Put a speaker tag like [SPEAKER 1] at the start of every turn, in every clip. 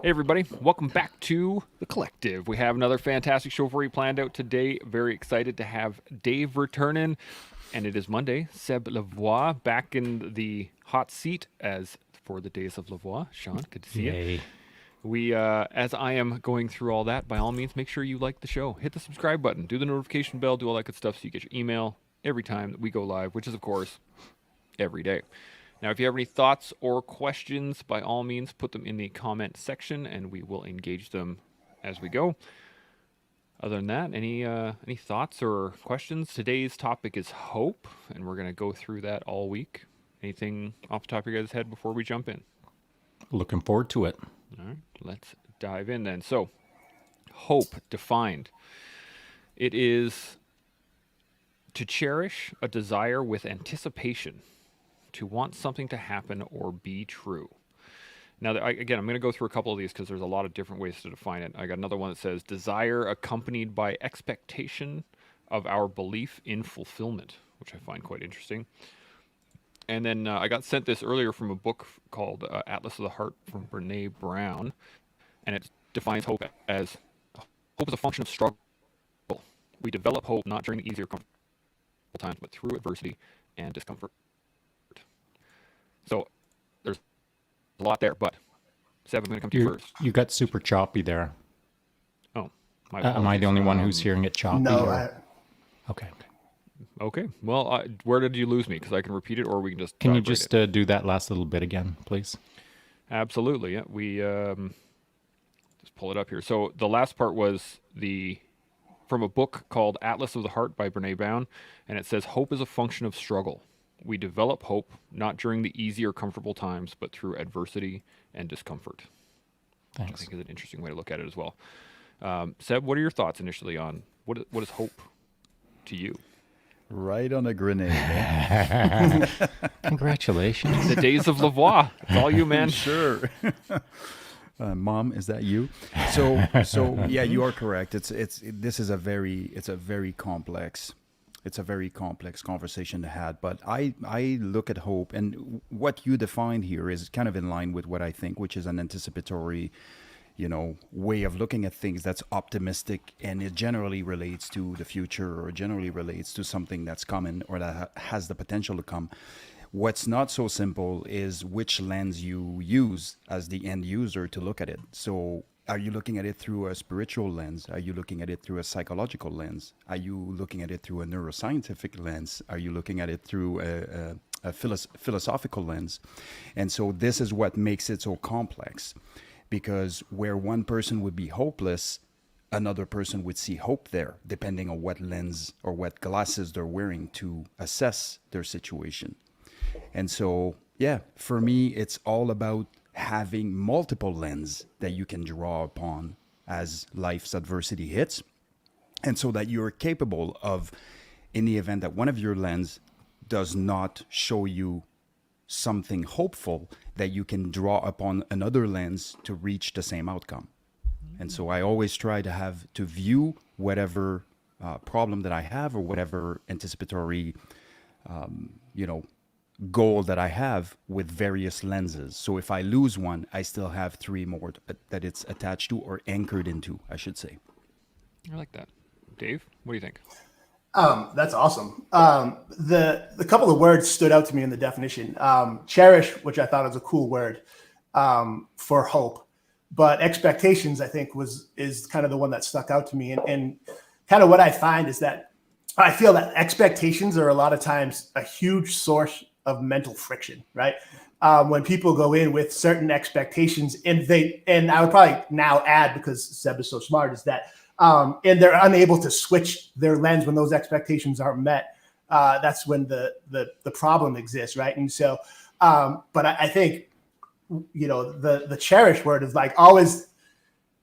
[SPEAKER 1] Hey, everybody. Welcome back to The Collective. We have another fantastic show for you planned out today. Very excited to have Dave returning. And it is Monday. Seb Lavoie back in the hot seat as for the days of Lavoie. Sean, good to see you.
[SPEAKER 2] Yay.
[SPEAKER 1] As I am going through all that, by all means, make sure you like the show. Hit the subscribe button, do the notification bell, do all that good stuff so you get your email every time that we go live, which is, of course, every day. Now, if you have any thoughts or questions, by all means, put them in the comment section, and we will engage them as we go. Other than that, any thoughts or questions? Today's topic is hope, and we're going to go through that all week. Anything off the top of your guys' head before we jump in?
[SPEAKER 2] Looking forward to it.
[SPEAKER 1] All right, let's dive in then. So, hope defined. It is to cherish a desire with anticipation, to want something to happen or be true. Now, again, I'm going to go through a couple of these because there's a lot of different ways to define it. I got another one that says desire accompanied by expectation of our belief in fulfillment, which I find quite interesting. And then I got sent this earlier from a book called Atlas of the Heart from Brene Brown, and it defines hope as hope is a function of struggle. We develop hope not during the easier, comfortable times, but through adversity and discomfort. So there's a lot there, but Seb, I'm going to come to you first.
[SPEAKER 2] You got super choppy there.
[SPEAKER 1] Oh, my
[SPEAKER 2] Am I the only one who's hearing it choppy?
[SPEAKER 3] No,
[SPEAKER 2] or? Okay.
[SPEAKER 1] Okay. Well, where did you lose me? Because I can repeat it, or we can just.
[SPEAKER 2] Can you just do that last little bit again, please?
[SPEAKER 1] Absolutely. Yeah. We just pull it up here. So the last part was from a book called Atlas of the Heart by Brene Brown, and it says hope is a function of struggle. We develop hope not during the easy or comfortable times, but through adversity and discomfort.
[SPEAKER 2] Thanks.
[SPEAKER 1] I think is an interesting way to look at it as well. Seb, what are your thoughts initially on what is hope to you?
[SPEAKER 3] right on a grenade.
[SPEAKER 2] Congratulations.
[SPEAKER 1] The days of Lavoie. It's all you, man.
[SPEAKER 3] Sure. Mom, is that you? So yeah, you are correct. It's a very complex conversation to have. But I look at hope, and what you defined here is kind of in line with what I think, which is an anticipatory, way of looking at things that's optimistic, and it generally relates to the future, or generally relates to something that's coming or that has the potential to come. What's not so simple is which lens you use as the end user to look at it. So are you looking at it through a spiritual lens? Are you looking at it through a psychological lens? Are you looking at it through a neuroscientific lens? Are you looking at it through a philosophical lens? And so this is what makes it so complex, because where one person would be hopeless, another person would see hope there, depending on what lens or what glasses they're wearing to assess their situation. And so, yeah, for me, it's all about having multiple lenses that you can draw upon as life's adversity hits. And so that you're capable of, in the event that one of your lenses does not show you something hopeful, that you can draw upon another lens to reach the same outcome. And so I always try to view whatever problem that I have, or whatever anticipatory, goal that I have, with various lenses. So if I lose one, I still have three more that it's attached to, or anchored into, I should say.
[SPEAKER 1] I like that. Dave, what do you think?
[SPEAKER 4] That's awesome. The couple of words stood out to me in the definition. Cherish, which I thought was a cool word for hope, but expectations, I think, is kind of the one that stuck out to me. And kind of what I find is that I feel that expectations are a lot of times a huge source of mental friction, right? When people go in with certain expectations, and I would probably now add, because Seb is so smart, is that and they're unable to switch their lens when those expectations aren't met. That's when the problem exists, right? And so, but I think, the cherish word is like always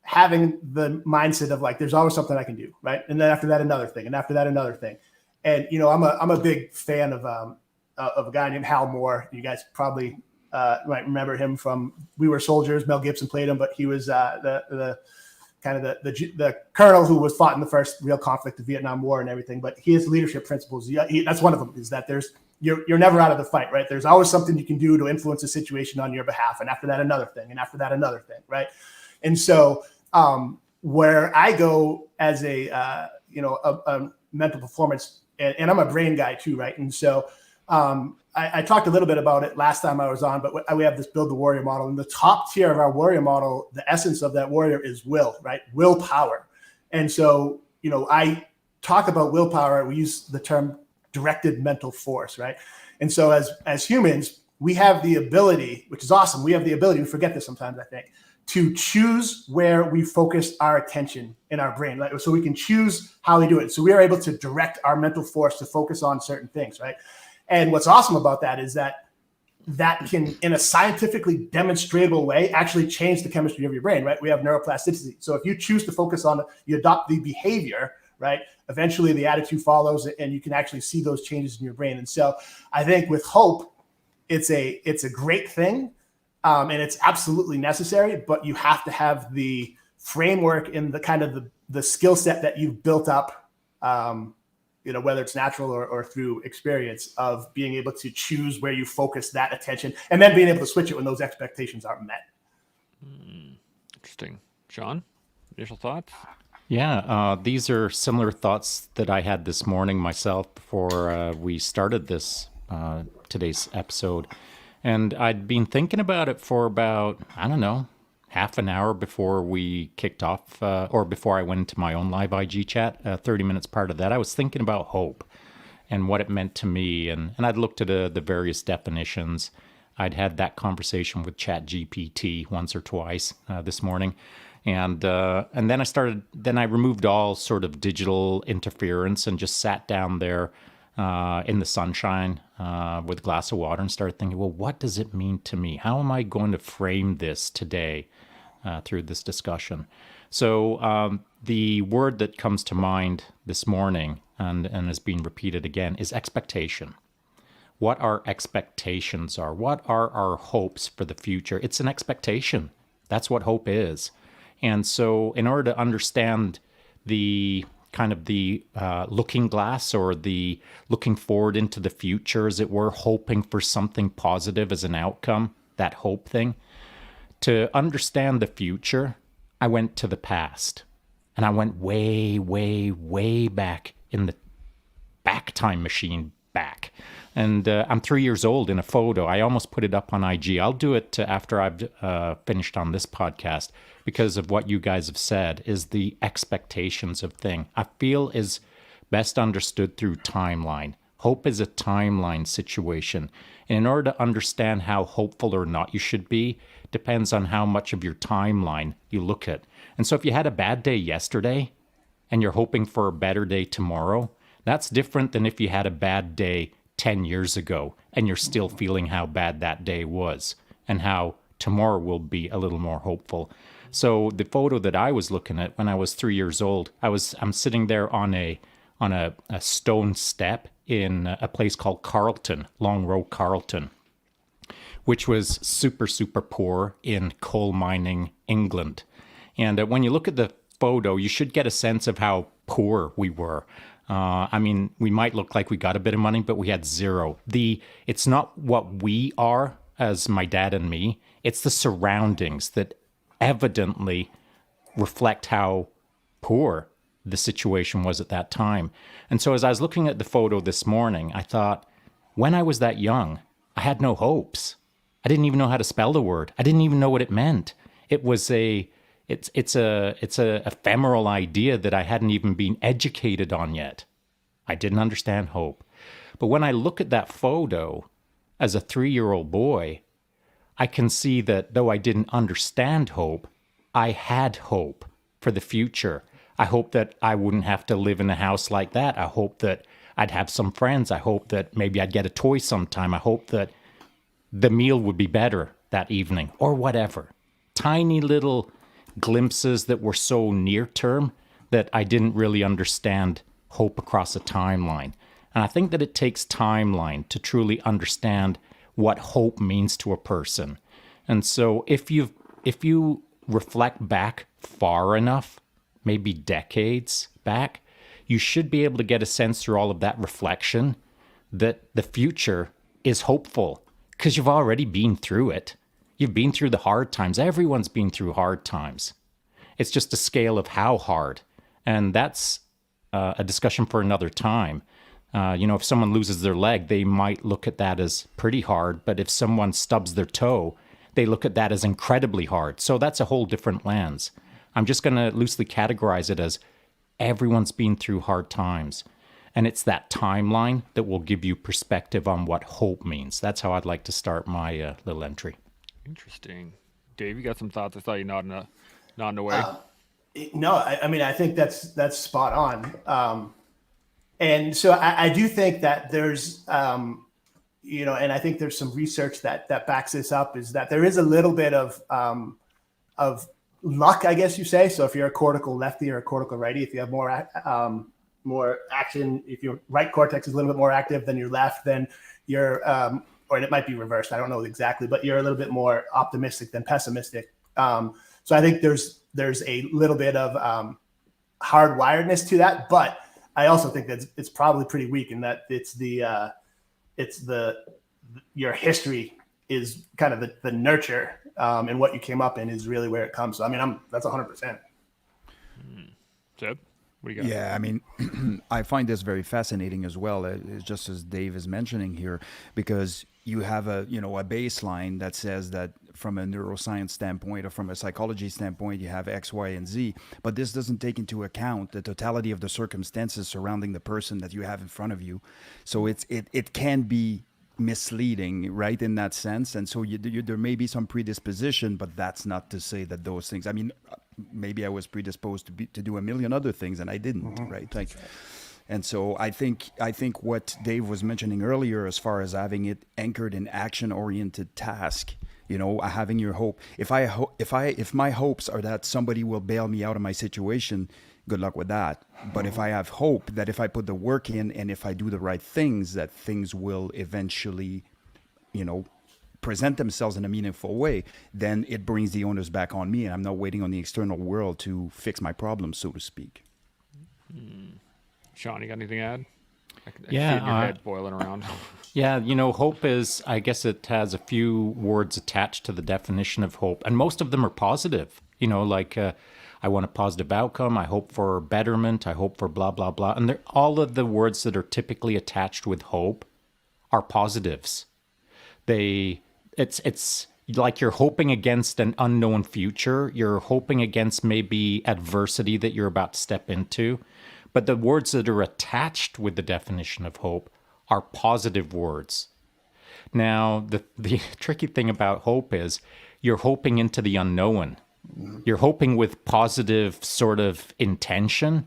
[SPEAKER 4] having the mindset of like, there's always something I can do, right? And then after that, another thing, and after that, another thing. And I'm a big fan of a guy named Hal Moore. You guys probably might remember him from We Were Soldiers. Mel Gibson played him, but he was the kind of the colonel who was fought in the first real conflict of the Vietnam War and everything. But his leadership principles, that's one of them, is that you're never out of the fight, right? There's always something you can do to influence a situation on your behalf, and after that another thing, and after that another thing, right? And so where I go as a mental performance, and I'm a brain guy too, right? And so I talked a little bit about it last time I was on, but we have this build the warrior model, and the top tier of our warrior model, the essence of that warrior is will, right? Willpower. And so, I talk about willpower. We use the term directed mental force, right? And so as humans, we have the ability, which is awesome. We have the ability, we forget this sometimes, I think, to choose where we focus our attention in our brain. Right? So we can choose how we do it. So we are able to direct our mental force to focus on certain things, right? And what's awesome about that is that can, in a scientifically demonstrable way, actually change the chemistry of your brain, right? We have neuroplasticity. So if you choose to focus on, you adopt the behavior, right? Eventually the attitude follows, and you can actually see those changes in your brain. And so I think with hope, it's a great thing, and it's absolutely necessary, but you have to have the framework and the kind of the skill set that you've built up, whether it's natural or through experience, of being able to choose where you focus that attention, and then being able to switch it when those expectations aren't met.
[SPEAKER 1] Interesting. Sean, initial thoughts?
[SPEAKER 2] Yeah, these are similar thoughts that I had this morning myself before we started this today's episode. And I'd been thinking about it for about, I don't know, half an hour before we kicked off, or before I went into my own live IG chat, 30 minutes part of that. I was thinking about hope and what it meant to me. And I'd looked at the various definitions. I'd had that conversation with ChatGPT once or twice this morning. And then I removed all sort of digital interference and just sat down there in the sunshine with a glass of water and started thinking, well, what does it mean to me? How am I going to frame this today through this discussion? So the word that comes to mind this morning and is being repeated again is expectation. What our expectations are. What are our hopes for the future? It's an expectation. That's what hope is. And so in order to understand the kind of the looking glass, or the looking forward into the future, as it were, hoping for something positive as an outcome, that hope thing, to understand the future, I went to the past. And I went way, way, way back in the back time machine back. And I'm 3 years old in a photo. I almost put it up on IG. I'll do it after I've finished on this podcast, because of what you guys have said, is the expectations of thing. I feel is best understood through timeline. Hope is a timeline situation. And in order to understand how hopeful or not you should be, depends on how much of your timeline you look at. And so if you had a bad day yesterday and you're hoping for a better day tomorrow, that's different than if you had a bad day 10 years ago and you're still feeling how bad that day was and how tomorrow will be a little more hopeful. So the photo that I was looking at when I was 3 years old, I'm sitting there on a stone step in a place called Carlton, Long Row, Carlton, which was super, super poor in coal mining England. And when you look at the photo, you should get a sense of how poor we were. We might look like we got a bit of money, but we had zero. It's not what we are as my dad and me. It's the surroundings that evidently reflect how poor the situation was at that time. And so as I was looking at the photo this morning, I thought, when I was that young, I had no hopes. I didn't even know how to spell the word. I didn't even know what it meant. It's a ephemeral idea that I hadn't even been educated on yet. I didn't understand hope. But when I look at that photo as a 3-year-old boy, I can see that though I didn't understand hope, I had hope for the future. I hope that I wouldn't have to live in a house like that. I hope that I'd have some friends. I hope that maybe I'd get a toy sometime. I hope that the meal would be better that evening, or whatever. Tiny little glimpses that were so near term that I didn't really understand hope across a timeline. And I think that it takes timeline to truly understand what hope means to a person. And so if you reflect back far enough, maybe decades back, you should be able to get a sense through all of that reflection that the future is hopeful because you've already been through it. You've been through the hard times. Everyone's been through hard times. It's just a scale of how hard. And that's a discussion for another time. If someone loses their leg, they might look at that as pretty hard. But if someone stubs their toe, they look at that as incredibly hard. So that's a whole different lens. I'm just going to loosely categorize it as everyone's been through hard times. And it's that timeline that will give you perspective on what hope means. That's how I'd like to start my little entry.
[SPEAKER 1] Interesting. Dave, you got some thoughts? I saw you nodding away.
[SPEAKER 4] No, I mean, I think that's spot on. And so I do think that there's, and I think there's some research that backs this up, is that there is a little bit of luck, I guess you say. So if you're a cortical lefty or a cortical righty, if you have more action, if your right cortex is a little bit more active than your left, then you're, or it might be reversed, I don't know exactly, but you're a little bit more optimistic than pessimistic. So I think there's a little bit of hardwiredness to that, but I also think that it's probably pretty weak in that your history is kind of the nurture, and what you came up in is really where it comes. So I mean, that's 100%.
[SPEAKER 1] Seb, what do you got?
[SPEAKER 3] Yeah, I mean, I find this very fascinating as well, just as Dave is mentioning here, because you have a baseline that says that from a neuroscience standpoint or from a psychology standpoint, you have X, Y, and Z, but this doesn't take into account the totality of the circumstances surrounding the person that you have in front of you. So it can be misleading, right, in that sense. And so there may be some predisposition, but that's not to say that those things, I mean, maybe I was predisposed to do a million other things and I didn't, right? Like, and so I think what Dave was mentioning earlier, as far as having it anchored in action-oriented task, having your hope. If my hopes are that somebody will bail me out of my situation, good luck with that. But if I have hope that if I put the work in and if I do the right things, that things will eventually, present themselves in a meaningful way, then it brings the onus back on me, and I'm not waiting on the external world to fix my problems, so to speak.
[SPEAKER 1] Sean, you got anything to add? I can
[SPEAKER 2] Yeah,
[SPEAKER 1] see it in your head boiling around.
[SPEAKER 2] Yeah, hope is, I guess it has a few words attached to the definition of hope, and most of them are positive. I want a positive outcome, I hope for betterment, I hope for blah, blah, blah. And all of the words that are typically attached with hope are positives. It's like you're hoping against an unknown future, you're hoping against maybe adversity that you're about to step into. But the words that are attached with the definition of hope are positive words. Now, the tricky thing about hope is you're hoping into the unknown. You're hoping with positive sort of intention,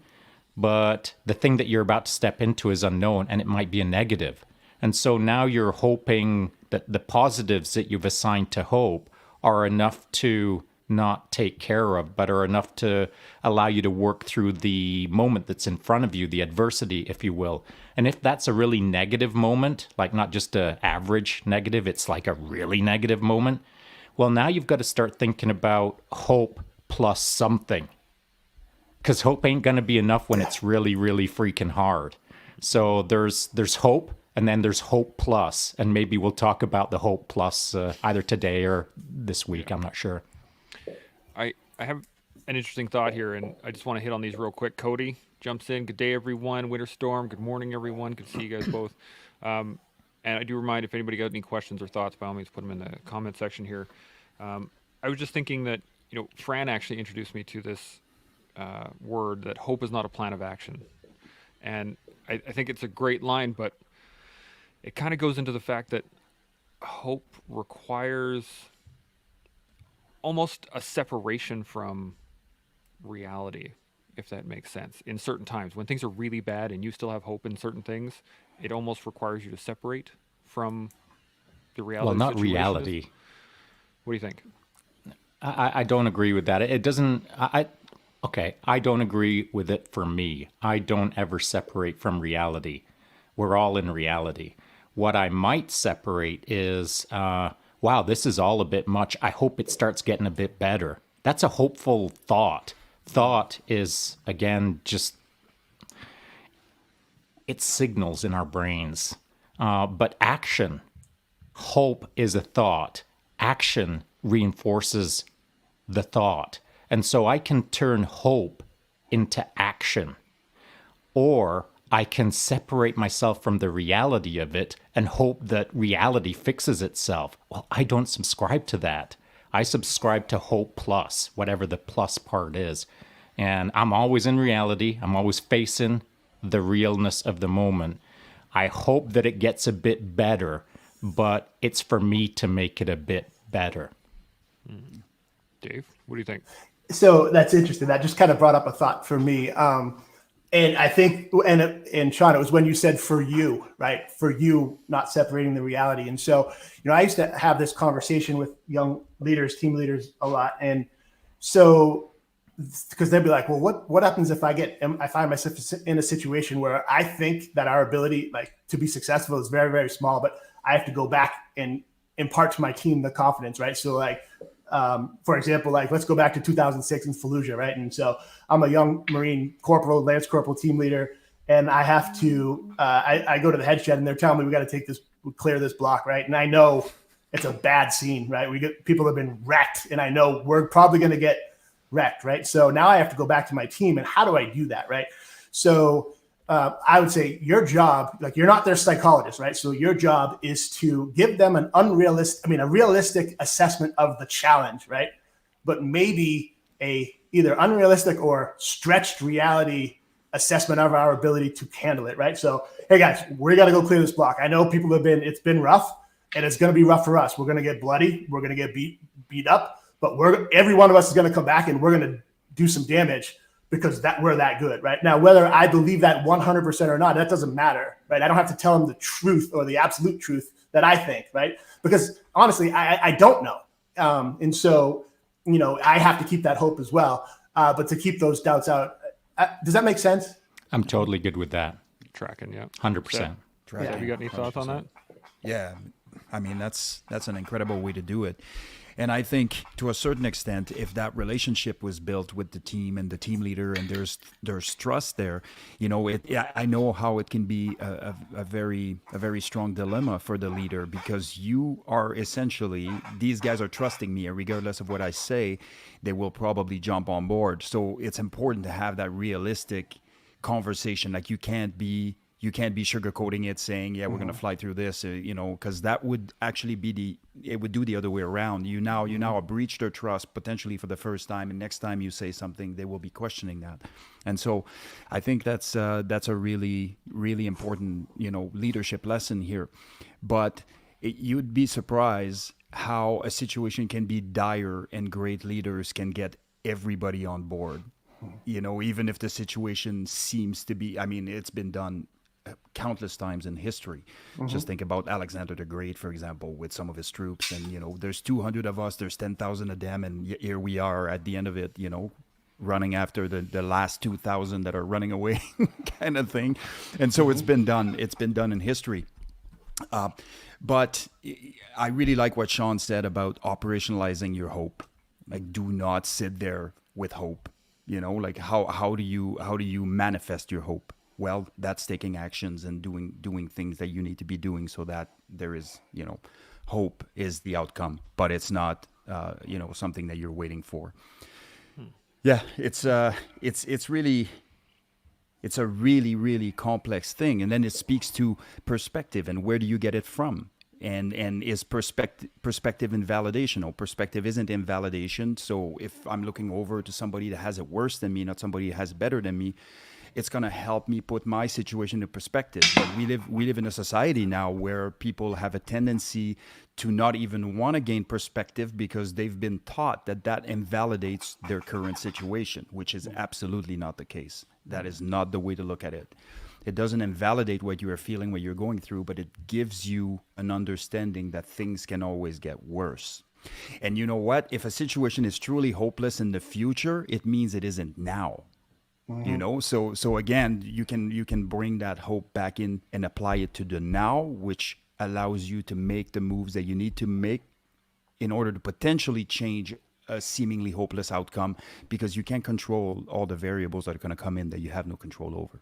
[SPEAKER 2] but the thing that you're about to step into is unknown, and it might be a negative. And so now you're hoping that the positives that you've assigned to hope are enough to not take care of, but are enough to allow you to work through the moment that's in front of you, the adversity, if you will. And if that's a really negative moment, like not just an average negative, it's like a really negative moment, well, now you've got to start thinking about hope plus something. Because hope ain't going to be enough when it's really, really freaking hard. So there's hope, and then there's hope plus. And maybe we'll talk about the hope plus either today or this week. I'm not sure.
[SPEAKER 1] I have an interesting thought here, and I just want to hit on these real quick. Cody jumps in. Good day, everyone. Winter Storm. Good morning, everyone. Good to see you guys both. And I do remind, if anybody got any questions or thoughts, by all means, put them in the comment section here. I was just thinking that, Fran actually introduced me to this word, that hope is not a plan of action. And I think it's a great line, but it kind of goes into the fact that hope requires almost a separation from reality, if that makes sense. In certain times, when things are really bad and you still have hope in certain things, it almost requires you to separate from the reality.
[SPEAKER 2] Well, not
[SPEAKER 1] situation
[SPEAKER 2] reality.
[SPEAKER 1] What do you think?
[SPEAKER 2] I don't agree with that. It doesn't. I don't agree with it for me. I don't ever separate from reality. We're all in reality. What I might separate is, wow, this is all a bit much. I hope it starts getting a bit better. That's a hopeful thought. Thought is, again, just, it signals in our brains. But action, hope is a thought. Action reinforces the thought. And so I can turn hope into action, or I can separate myself from the reality of it and hope that reality fixes itself. Well, I don't subscribe to that. I subscribe to hope plus, whatever the plus part is. And I'm always in reality. I'm always facing the realness of the moment. I hope that it gets a bit better, but it's for me to make it a bit better.
[SPEAKER 1] Dave, what do you think?
[SPEAKER 4] So that's interesting. That just kind of brought up a thought for me. And I think, and Sean, it was when you said for you, right? For you, not separating the reality. And so, I used to have this conversation with young leaders, team leaders a lot. And so, because they'd be like, well, what happens if I find myself in a situation where I think that our ability to be successful is very, very small, but I have to go back and impart to my team the confidence, right? So for example, let's go back to 2006 in Fallujah, right? And so I'm a young Marine corporal, Lance Corporal team leader, and I have to, I go to the head shed and they're telling me we got to clear this block, right? And I know it's a bad scene, right? People have been wrecked, and I know we're probably going to get wrecked, right? So now I have to go back to my team, and how do I do that, right? So I would say your job, you're not their psychologist, right? So your job is to give them a realistic assessment of the challenge, right? But maybe either unrealistic or stretched reality assessment of our ability to handle it, right? So, hey guys, we got to go clear this block. I know people it's been rough, and it's going to be rough for us. We're going to get bloody. We're going to get beat up, but every one of us is going to come back and we're going to do some damage, because we're that good, right? Now, whether I believe that 100% or not, that doesn't matter, right? I don't have to tell them the truth or the absolute truth that I think, right? Because honestly, I don't know. And so, I have to keep that hope as well, but to keep those doubts out. Does that make sense?
[SPEAKER 2] I'm totally good with that.
[SPEAKER 1] Tracking, yeah.
[SPEAKER 2] 100%.
[SPEAKER 1] Have you got any thoughts on that?
[SPEAKER 3] Yeah, I mean, that's an incredible way to do it. And I think to a certain extent, if that relationship was built with the team and the team leader, and there's trust there, I know how it can be a very strong dilemma for the leader, because you are essentially, these guys are trusting me, and regardless of what I say, they will probably jump on board. So it's important to have that realistic conversation. You can't be sugarcoating it, saying, yeah, we're going to fly through this, because that would actually it would do the other way around. You now breach their trust potentially for the first time, and next time you say something, they will be questioning that. And so I think that's a really, really important, leadership lesson here. But you'd be surprised how a situation can be dire and great leaders can get everybody on board. Even if the situation seems to be, it's been done countless times in history. Just think about Alexander the Great, for example, with some of his troops, and there's 200 of us, there's 10,000 of them, and here we are at the end of it, running after the last 2,000 that are running away, kind of thing. And so it's been done in history. But I really like what Sean said about operationalizing your hope. Do not sit there with hope. How do you manifest your hope? Well, that's taking actions and doing things that you need to be doing, so that there is, hope is the outcome, but it's not, something that you're waiting for. Yeah, it's a really, really complex thing. And then it speaks to perspective, and where do you get it from? And is perspective invalidation? Or perspective isn't invalidation. So if I'm looking over to somebody that has it worse than me, not somebody that has it better than me, it's going to help me put my situation in perspective. But we live in a society now where people have a tendency to not even want to gain perspective, because they've been taught that invalidates their current situation, which is absolutely not the case. That is not the way to look at it. It doesn't invalidate what you are feeling, what you're going through, but it gives you an understanding that things can always get worse. And you know what? If a situation is truly hopeless in the future, it means it isn't now. So again, you can bring that hope back in and apply it to the now, which allows you to make the moves that you need to make in order to potentially change a seemingly hopeless outcome, because you can't control all the variables that are going to come in that you have no control over.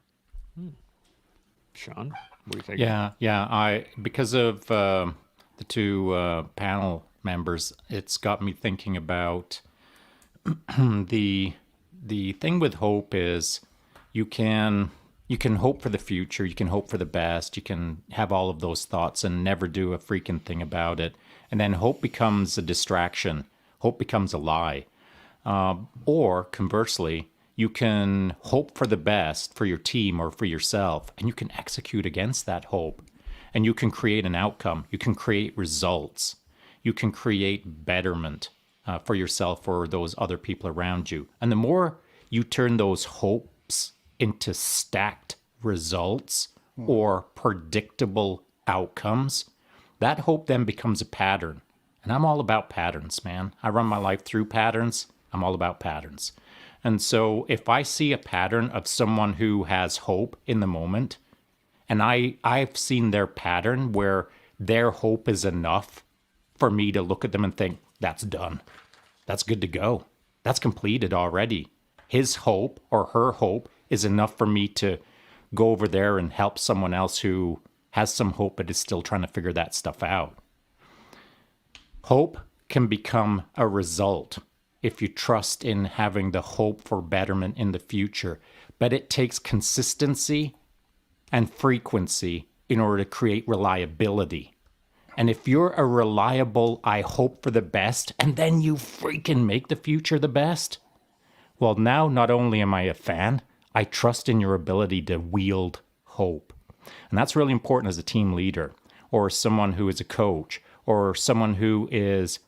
[SPEAKER 1] Sean, what do you think?
[SPEAKER 2] Yeah. I because of the two panel members, it's got me thinking about the thing with hope is you can hope for the future, you can hope for the best, you can have all of those thoughts and never do a freaking thing about it, and then hope becomes a distraction, hope becomes a lie. Or conversely, you can hope for the best for your team or for yourself, and you can execute against that hope. And you can create an outcome. You can create results. You can create betterment for yourself or those other people around you. And the more you turn those hopes into stacked results or predictable outcomes, that hope then becomes a pattern. And I'm all about patterns, man. I run my life through patterns. I'm all about patterns. And so if I see a pattern of someone who has hope in the moment, and I've seen their pattern where their hope is enough for me to look at them and think, that's done. That's good to go. That's completed already. His hope or her hope is enough for me to go over there and help someone else who has some hope but is still trying to figure that stuff out. Hope can become a result if you trust in having the hope for betterment in the future, but it takes consistency and frequency in order to create reliability. And if you're a reliable, I hope for the best, and then you freaking make the future the best, well, now not only am I a fan, I trust in your ability to wield hope. And that's really important as a team leader, or someone who is a coach, or someone who is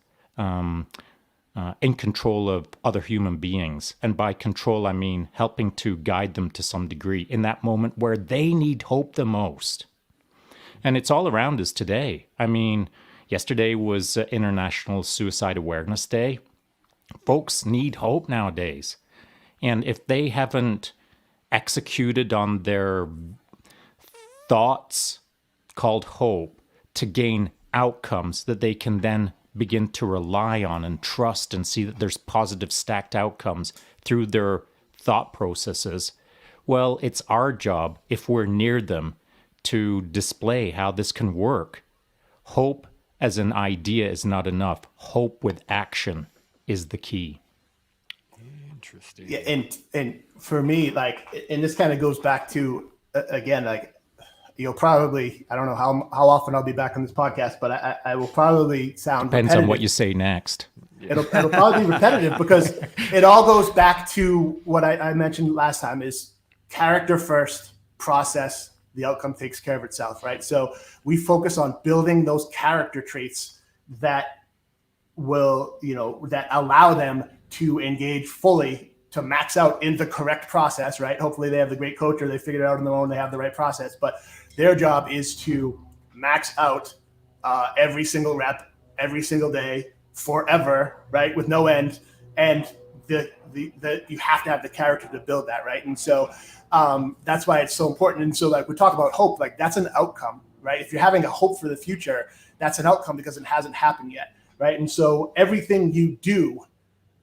[SPEAKER 2] in control of other human beings. And by control, I mean helping to guide them to some degree in that moment where they need hope the most. And it's all around us today. I mean, yesterday was International Suicide Awareness Day. Folks need hope nowadays. And if they haven't executed on their thoughts called hope to gain outcomes that they can then begin to rely on and trust and see that there's positive stacked outcomes through their thought processes, well, it's our job, if we're near them, to display how this can work. Hope as an idea is not enough. Hope with action is the key.
[SPEAKER 1] Interesting.
[SPEAKER 4] Yeah, and for me, like, and this kind of goes back to again, like, you'll probably, I don't know how often I'll be back on this podcast, but I will probably sound
[SPEAKER 2] Depends
[SPEAKER 4] repetitive.
[SPEAKER 2] on what you say next.
[SPEAKER 4] It'll probably be repetitive because it all goes back to what I mentioned last time is character first, process, the outcome takes care of itself, right? So we focus on building those character traits that will, that allow them to engage fully, to max out in the correct process, right? Hopefully they have the great coach or they figured it out on their own, they have the right process, but their job is to max out every single rep, every single day, forever, right? With no end. And you have to have the character to build that, right? And so that's why it's so important. And so, like, we talk about hope, like, that's an outcome, right? If you're having a hope for the future, that's an outcome because it hasn't happened yet, right? And so everything you do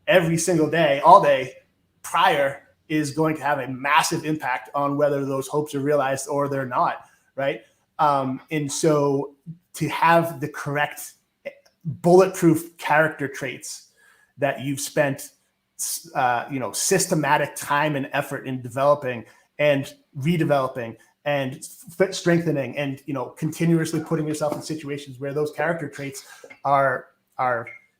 [SPEAKER 4] every single day, all day prior, is going to have a massive impact on whether those hopes are realized or they're not, right? And so to have the correct bulletproof character traits that you've spent systematic time and effort in developing and redeveloping and strengthening and continuously putting yourself in situations where those character traits are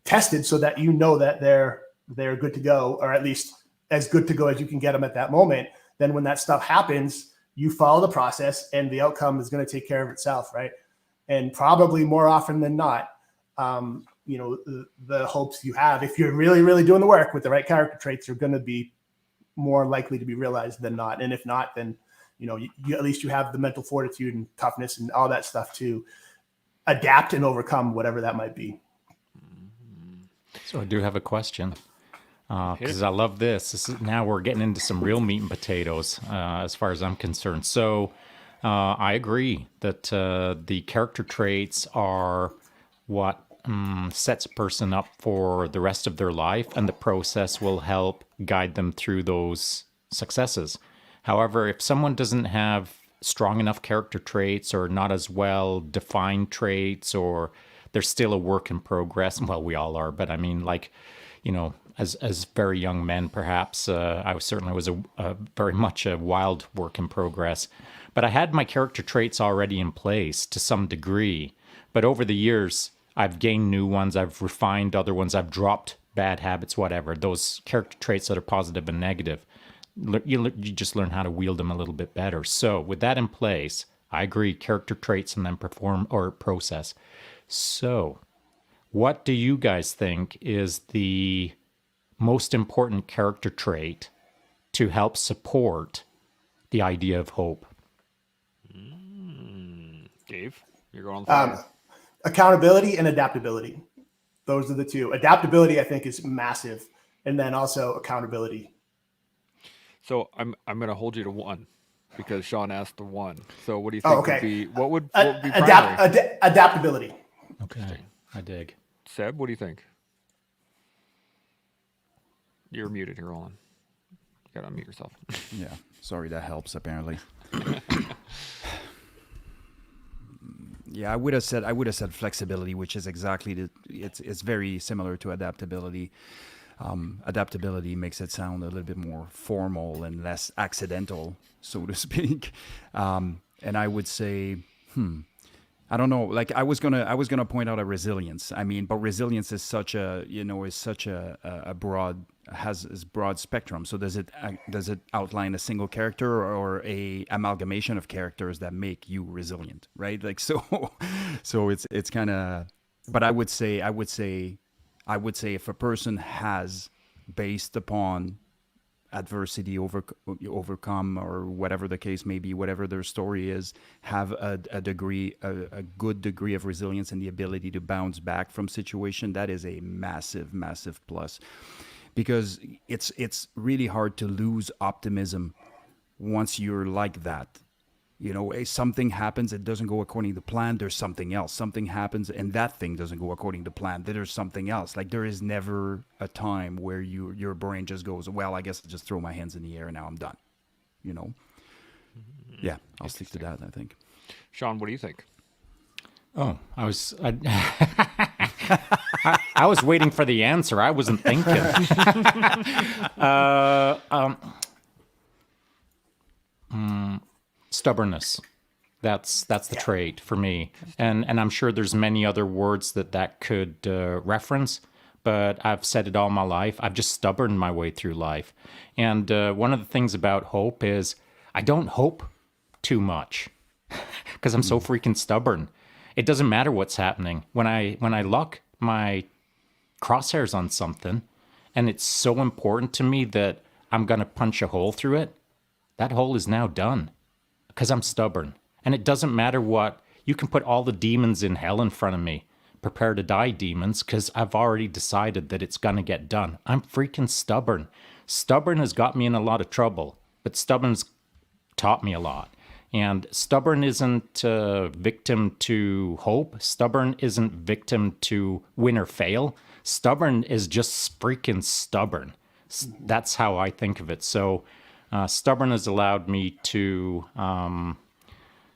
[SPEAKER 4] tested so that that they're good to go, or at least as good to go as you can get them at that moment. Then when that stuff happens, you follow the process and the outcome is going to take care of itself, right? And probably more often than not, the hopes you have, if you're really, really doing the work with the right character traits, are going to be more likely to be realized than not. And if not, then, you at least you have the mental fortitude and toughness and all that stuff to adapt and overcome whatever that might be.
[SPEAKER 2] So I do have a question. Because I love this. Now we're getting into some real meat and potatoes, as far as I'm concerned. So I agree that the character traits are what sets a person up for the rest of their life, and the process will help guide them through those successes. However, if someone doesn't have strong enough character traits or not as well defined traits, or they're still a work in progress. Well, we all are, but I mean, like, as very young men, perhaps I certainly was a very much a wild work in progress. But I had my character traits already in place to some degree. But over the years, I've gained new ones, I've refined other ones, I've dropped bad habits, whatever. Those character traits that are positive and negative, you just learn how to wield them a little bit better. So with that in place, I agree, character traits and then perform or process. So what do you guys think is the most important character trait to help support the idea of hope?
[SPEAKER 1] Dave, you're going on fire.
[SPEAKER 4] Accountability and adaptability. Those are the two. Adaptability, I think, is massive. And then also accountability.
[SPEAKER 1] So I'm going to hold you to one because Sean asked the one. So what do you think would be, what would be primary?
[SPEAKER 4] Adaptability.
[SPEAKER 2] Okay, I dig.
[SPEAKER 1] Seb, what do you think? You're muted here, Roland. You got to unmute yourself.
[SPEAKER 3] Yeah, sorry, that helps apparently. Yeah, I would have said flexibility, which is exactly it's very similar to adaptability. Adaptability makes it sound a little bit more formal and less accidental, so to speak. And I would say, I don't know. Like I was gonna point out a resilience. I mean, but resilience is such a broad broad spectrum. So does it outline a single character or a amalgamation of characters that make you resilient, right? Like so it's kind of. But I would say if a person has, based upon adversity overcome or whatever the case may be, whatever their story is, have a good degree of resilience and the ability to bounce back from situation, that is a massive plus, because it's really hard to lose optimism once you're like that. Something happens, it doesn't go according to plan, there's something else. Something happens and that thing doesn't go according to plan, then there's something else. Like there is never a time where your brain just goes, well, I guess I'll just throw my hands in the air and now I'm done. Yeah, I'll stick to that, I think.
[SPEAKER 1] Sean, what do you think?
[SPEAKER 2] Oh, I was waiting for the answer. I wasn't thinking. Stubbornness. That's the trait for me, and I'm sure there's many other words that could reference, but I've said it all my life. I've just stubborned my way through life, and one of the things about hope is I don't hope too much because I'm so freaking stubborn. It doesn't matter what's happening when I lock my crosshairs on something, and it's so important to me that I'm gonna punch a hole through it. That hole is now done. Because I'm stubborn. And it doesn't matter what. You can put all the demons in hell in front of me. Prepare to die, demons, because I've already decided that it's going to get done. I'm freaking stubborn. Stubborn has got me in a lot of trouble, but stubborn's taught me a lot. And stubborn isn't victim to hope. Stubborn isn't victim to win or fail. Stubborn is just freaking stubborn. That's how I think of it. So stubborn has allowed me to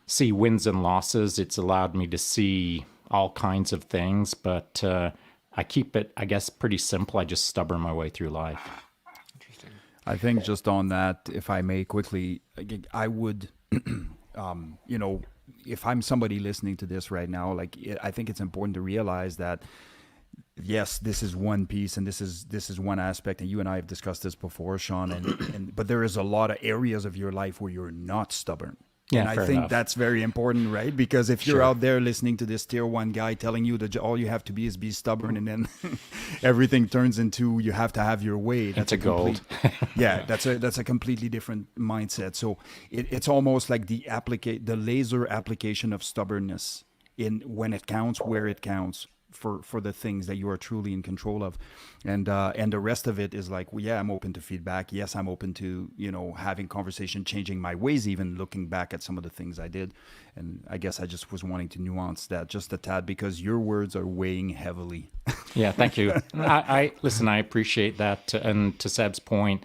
[SPEAKER 2] see wins and losses. It's allowed me to see all kinds of things, but I keep it, I guess, pretty simple. I just stubborn my way through life.
[SPEAKER 1] Interesting.
[SPEAKER 3] I think just on that, if I may quickly, I would, if I'm somebody listening to this right now, I think it's important to realize that yes, this is one piece and this is one aspect, and you and I have discussed this before, Sean, but there is a lot of areas of your life where you're not stubborn.
[SPEAKER 2] Yeah,
[SPEAKER 3] and I think
[SPEAKER 2] enough.
[SPEAKER 3] that's very important, right? Because if you're out there listening to this tier 1 guy telling you that all you have to be stubborn, and then everything turns into you have to have your way, that's
[SPEAKER 2] a gold.
[SPEAKER 3] Yeah, that's a completely different mindset. So it's almost like the laser application of stubbornness in when it counts, where it counts, for the things that you are truly in control of, and the rest of it is like, well, yeah, I'm open to feedback. Yes, I'm open to having conversation, changing my ways, even looking back at some of the things I did. And I guess I just was wanting to nuance that just a tad because your words are weighing heavily.
[SPEAKER 2] Yeah, thank you. I listen. I appreciate that, and to Seb's point,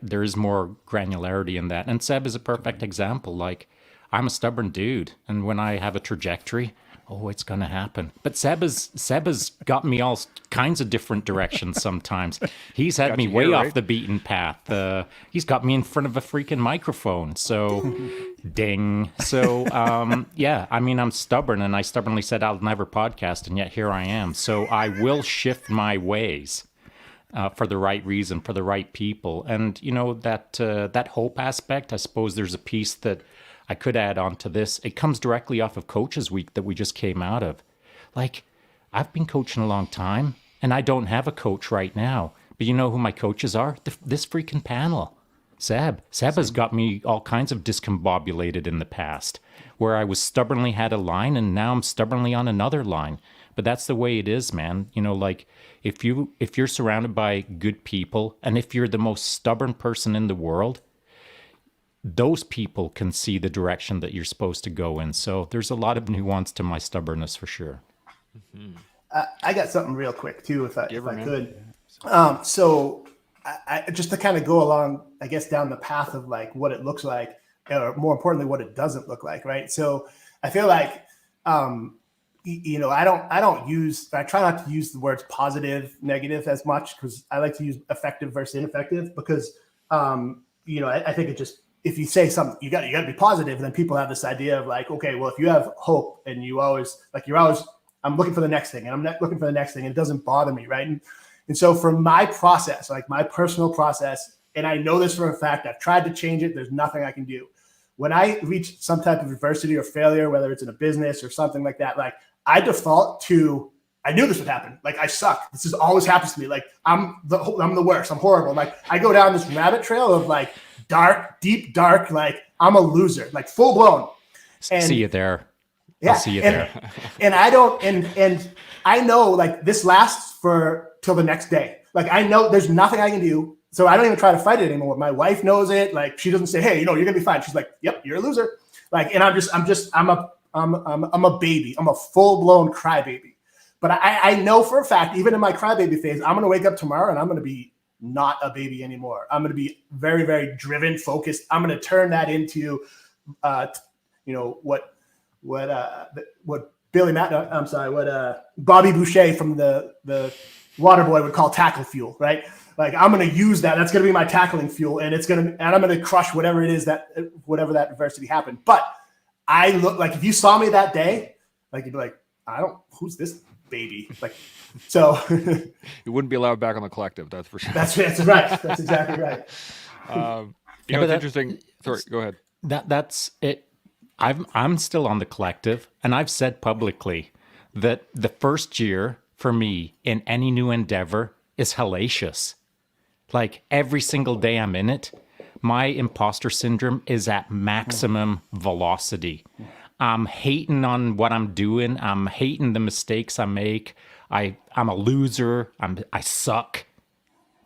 [SPEAKER 2] there is more granularity in that. And Seb is a perfect example. Like, I'm a stubborn dude, and when I have a trajectory, oh, it's gonna happen. But Seb has got me all kinds of different directions. Sometimes he's had
[SPEAKER 1] Got
[SPEAKER 2] me
[SPEAKER 1] you
[SPEAKER 2] way
[SPEAKER 1] here,
[SPEAKER 2] off
[SPEAKER 1] right?
[SPEAKER 2] the beaten path. He's got me in front of a freaking microphone. So, ding. So, yeah. I mean, I'm stubborn, and I stubbornly said I'll never podcast, and yet here I am. So I will shift my ways for the right reason, for the right people. And you know that hope aspect. I suppose there's a piece that I could add on to this. It comes directly off of Coaches Week that we just came out of. Like, I've been coaching a long time, and I don't have a coach right now. But you know who my coaches are? This freaking panel. Seb has got me all kinds of discombobulated in the past, where I was stubbornly had a line, and now I'm stubbornly on another line. But that's the way it is, man. You know, like, if you're surrounded by good people, and if you're the most stubborn person in the world, those people can see the direction that you're supposed to go in. So there's a lot of nuance to my stubbornness for sure.
[SPEAKER 4] I got something real quick too, if I
[SPEAKER 1] man.
[SPEAKER 4] could. So I just to kind of go along, I guess, down the path of like what it looks like, or more importantly, what it doesn't look like, right? So I feel like, you know, I try not to use the words positive, negative as much, because I like to use effective versus ineffective, because, you know, I think it just, if you say something, you got to be positive, and then people have this idea of like, okay, well, if you have hope and you're always, I'm looking for the next thing, and I'm not looking for the next thing, and it doesn't bother me, right? And so for my process, like my personal process, and I know this for a fact, I've tried to change it, there's nothing I can do. When I reach some type of adversity or failure, whether it's in a business or something like that, like I default to, I knew this would happen. Like, I suck. This always happens to me. Like, I'm the worst. I'm horrible. Like, I go down this rabbit trail of like deep dark, like I'm a loser, like full blown. And
[SPEAKER 2] see you there.
[SPEAKER 4] yeah,
[SPEAKER 2] I'll see you there.
[SPEAKER 4] And I don't, and I know like this lasts for till the next day. Like, I know there's nothing I can do. So I don't even try to fight it anymore. My wife knows it. Like, she doesn't say, hey, you know, you're gonna be fine. She's like, yep, you're a loser. Like, and I'm a baby. I'm a full blown crybaby. But I know for a fact, even in my crybaby phase, I'm gonna wake up tomorrow and I'm gonna be not a baby anymore. I'm gonna be very, very driven, focused. I'm gonna turn that into, you know, what Billy Matt, I'm sorry, what Bobby Boucher from the Waterboy would call tackle fuel, right? Like, I'm going to use that. That's going to be my tackling fuel, and I'm going to crush whatever it is whatever that adversity happened. But I look like, if you saw me that day, like, you'd be like, who's this baby? Like, so
[SPEAKER 1] You wouldn't be allowed back on the collective, that's for sure.
[SPEAKER 4] that's right. That's exactly right.
[SPEAKER 1] You know, it's interesting. Sorry, go ahead.
[SPEAKER 2] That's it. I'm still on the collective, and I've said publicly that the first year for me in any new endeavor is hellacious. Like, every single day I'm in it, my imposter syndrome is at maximum velocity. I'm hating on what I'm doing. I'm hating the mistakes I make. I'm a loser. I suck.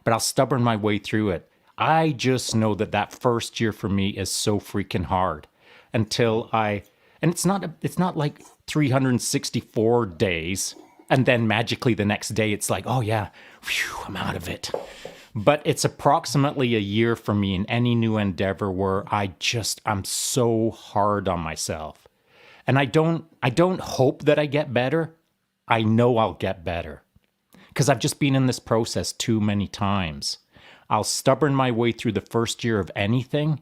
[SPEAKER 2] But I'll stubborn my way through it. I just know that first year for me is so freaking hard until and it's not like 364 days and then magically the next day it's like, oh yeah, phew, I'm out of it. But it's approximately a year for me in any new endeavor where I'm so hard on myself. And I don't hope that I get better. I know I'll get better because I've just been in this process too many times. I'll stubborn my way through the first year of anything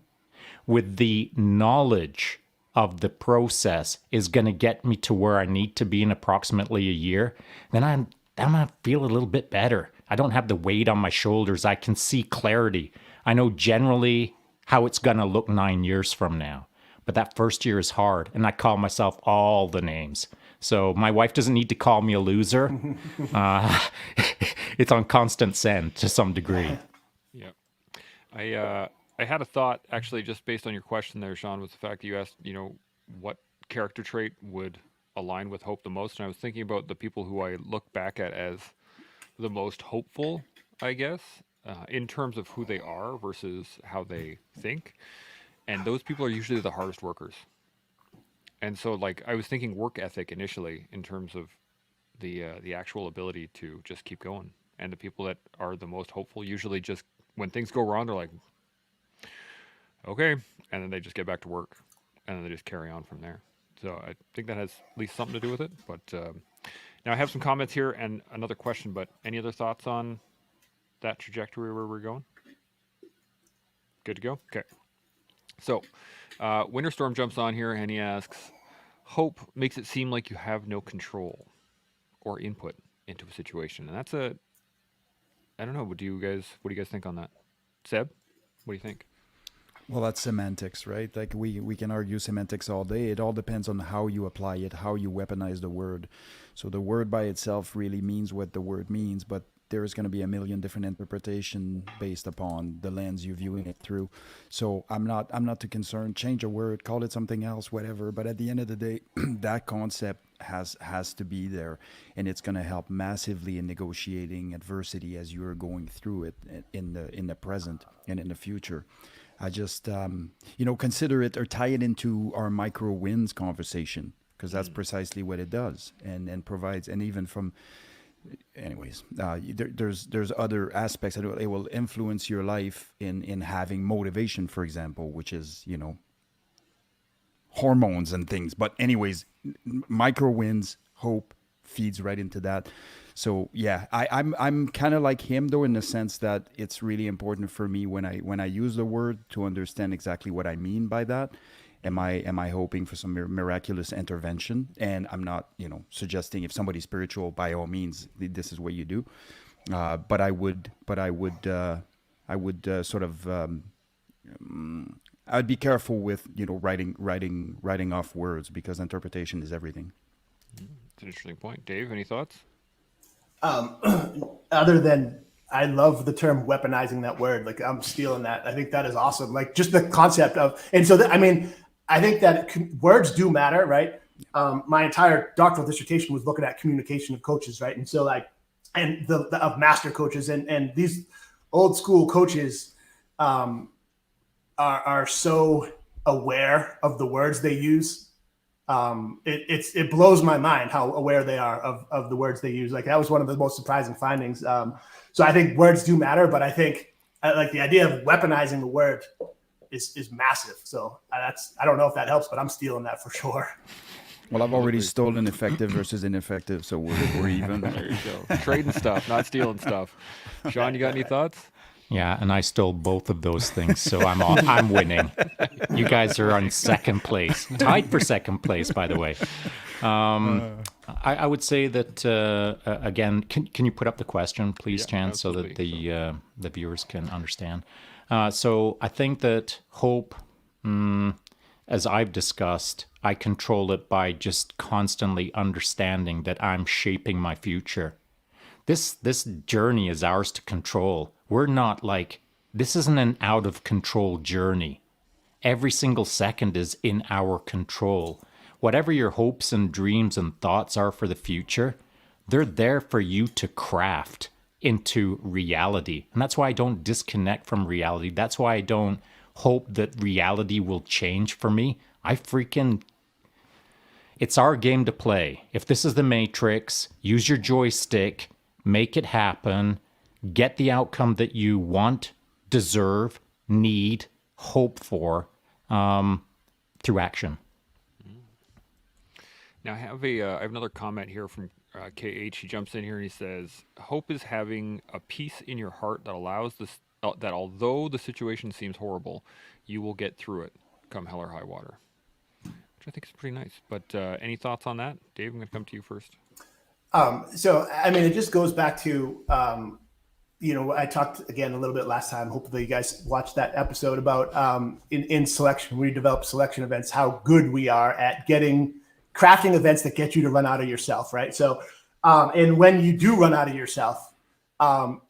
[SPEAKER 2] with the knowledge of the process is going to get me to where I need to be in approximately a year. Then I'm going to feel a little bit better. I don't have the weight on my shoulders. I can see clarity. I know generally how it's going to look 9 years from now. But that first year is hard, and I call myself all the names. So my wife doesn't need to call me a loser. It's on constant send to some degree.
[SPEAKER 1] Yeah. I had a thought, actually, just based on your question there, Sean, was the fact that you asked, you know, what character trait would align with hope the most. And I was thinking about the people who I look back at as the most hopeful, I guess, in terms of who they are versus how they think. And those people are usually the hardest workers. And so, like, I was thinking work ethic initially in terms of the actual ability to just keep going and the people that are the most hopeful usually just, when things go wrong, they're like, okay, and then they just get back to work, and then they just carry on from there. So I think that has at least something to do with it. But now I have some comments here and another question. But any other thoughts on that trajectory where we're going? Good to go. Okay. So Winterstorm jumps on here and he asks, hope makes it seem like you have no control or input into a situation, and that's a, I don't know. What do you guys think on that? Seb, what do you think?
[SPEAKER 3] Well, that's semantics, right? Like we can argue semantics all day. It all depends on how you apply it, how you weaponize the word. So the word by itself really means what the word means, but there's going to be a million different interpretation based upon the lens you're viewing it through. So I'm not too concerned. Change a word, call it something else, whatever. But at the end of the day, that concept has to be there, and it's going to help massively in negotiating adversity as you are going through it in the present and in the future. I just, consider it or tie it into our micro wins conversation, because that's precisely what it does, and provides, and even from, anyways, there's other aspects that it will influence your life in having motivation, for example, which is, hormones and things. But anyways, micro wins, hope feeds right into that. So yeah, I'm kind of like him though, in the sense that it's really important for me when I use the word to understand exactly what I mean by that. Am I hoping for some miraculous intervention? And I'm not, suggesting if somebody's spiritual, by all means, this is what you do. But I would sort of, I'd be careful with, writing off words, because interpretation is everything.
[SPEAKER 1] It's an interesting point. Dave, any thoughts?
[SPEAKER 4] Other than, I love the term weaponizing that word. Like, I'm stealing that. I think that is awesome. Like, just the concept of, and so I think that words do matter, right? My entire doctoral dissertation was looking at communication of coaches, right? And so and of master coaches, and these old school coaches are so aware of the words they use. It blows my mind how aware they are of the words they use. Like, that was one of the most surprising findings. So I think words do matter, but I think like the idea of weaponizing the word is massive. So I don't know if that helps, but I'm stealing that for sure.
[SPEAKER 3] Well, I've already stolen effective versus ineffective, so we're even.
[SPEAKER 1] There you go. Trading stuff, not stealing stuff. Sean, you got any thoughts?
[SPEAKER 2] Yeah, and I stole both of those things, so I'm winning. You guys are on second place, tied for second place, by the way. I would say that again. Can you put up the question, please, Chan,
[SPEAKER 1] absolutely.
[SPEAKER 2] so that the viewers can understand? So I think that hope, as I've discussed, I control it by just constantly understanding that I'm shaping my future. This journey is ours to control. We're not this isn't an out of control journey. Every single second is in our control. Whatever your hopes and dreams and thoughts are for the future, they're there for you to craft into reality. And that's why I don't disconnect from reality. That's why I don't hope that reality will change for me. It's our game to play. If this is the Matrix, use your joystick, make it happen, get the outcome that you want, deserve, need, hope for, through action.
[SPEAKER 1] Now I have another comment here from KH. He jumps in here and he says, "Hope is having a peace in your heart that allows that although the situation seems horrible, you will get through it, come hell or high water." Which I think is pretty nice. But any thoughts on that, Dave? I'm going to come to you first.
[SPEAKER 4] So it just goes back to I talked again a little bit last time. Hopefully you guys watched that episode about in selection. We develop selection events, how good we are at crafting events that get you to run out of yourself, right? So, and when you do run out of yourself,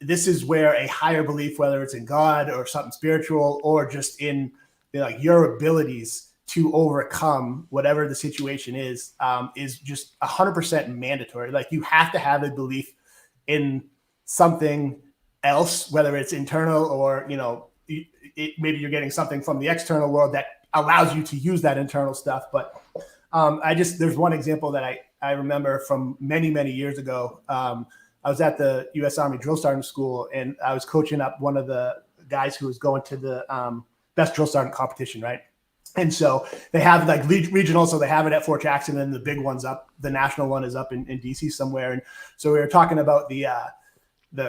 [SPEAKER 4] this is where a higher belief, whether it's in God or something spiritual, or just in your abilities to overcome whatever the situation is just 100% mandatory. Like, you have to have a belief in something else, whether it's internal or, maybe you're getting something from the external world that allows you to use that internal stuff. But there's one example that I remember from many, many years ago. I was at the U.S. Army Drill Sergeant School, and I was coaching up one of the guys who was going to the best drill sergeant competition, right? And so they have like regional, so they have it at Fort Jackson, and the big one's up. The national one is up in DC somewhere. And so we were talking about the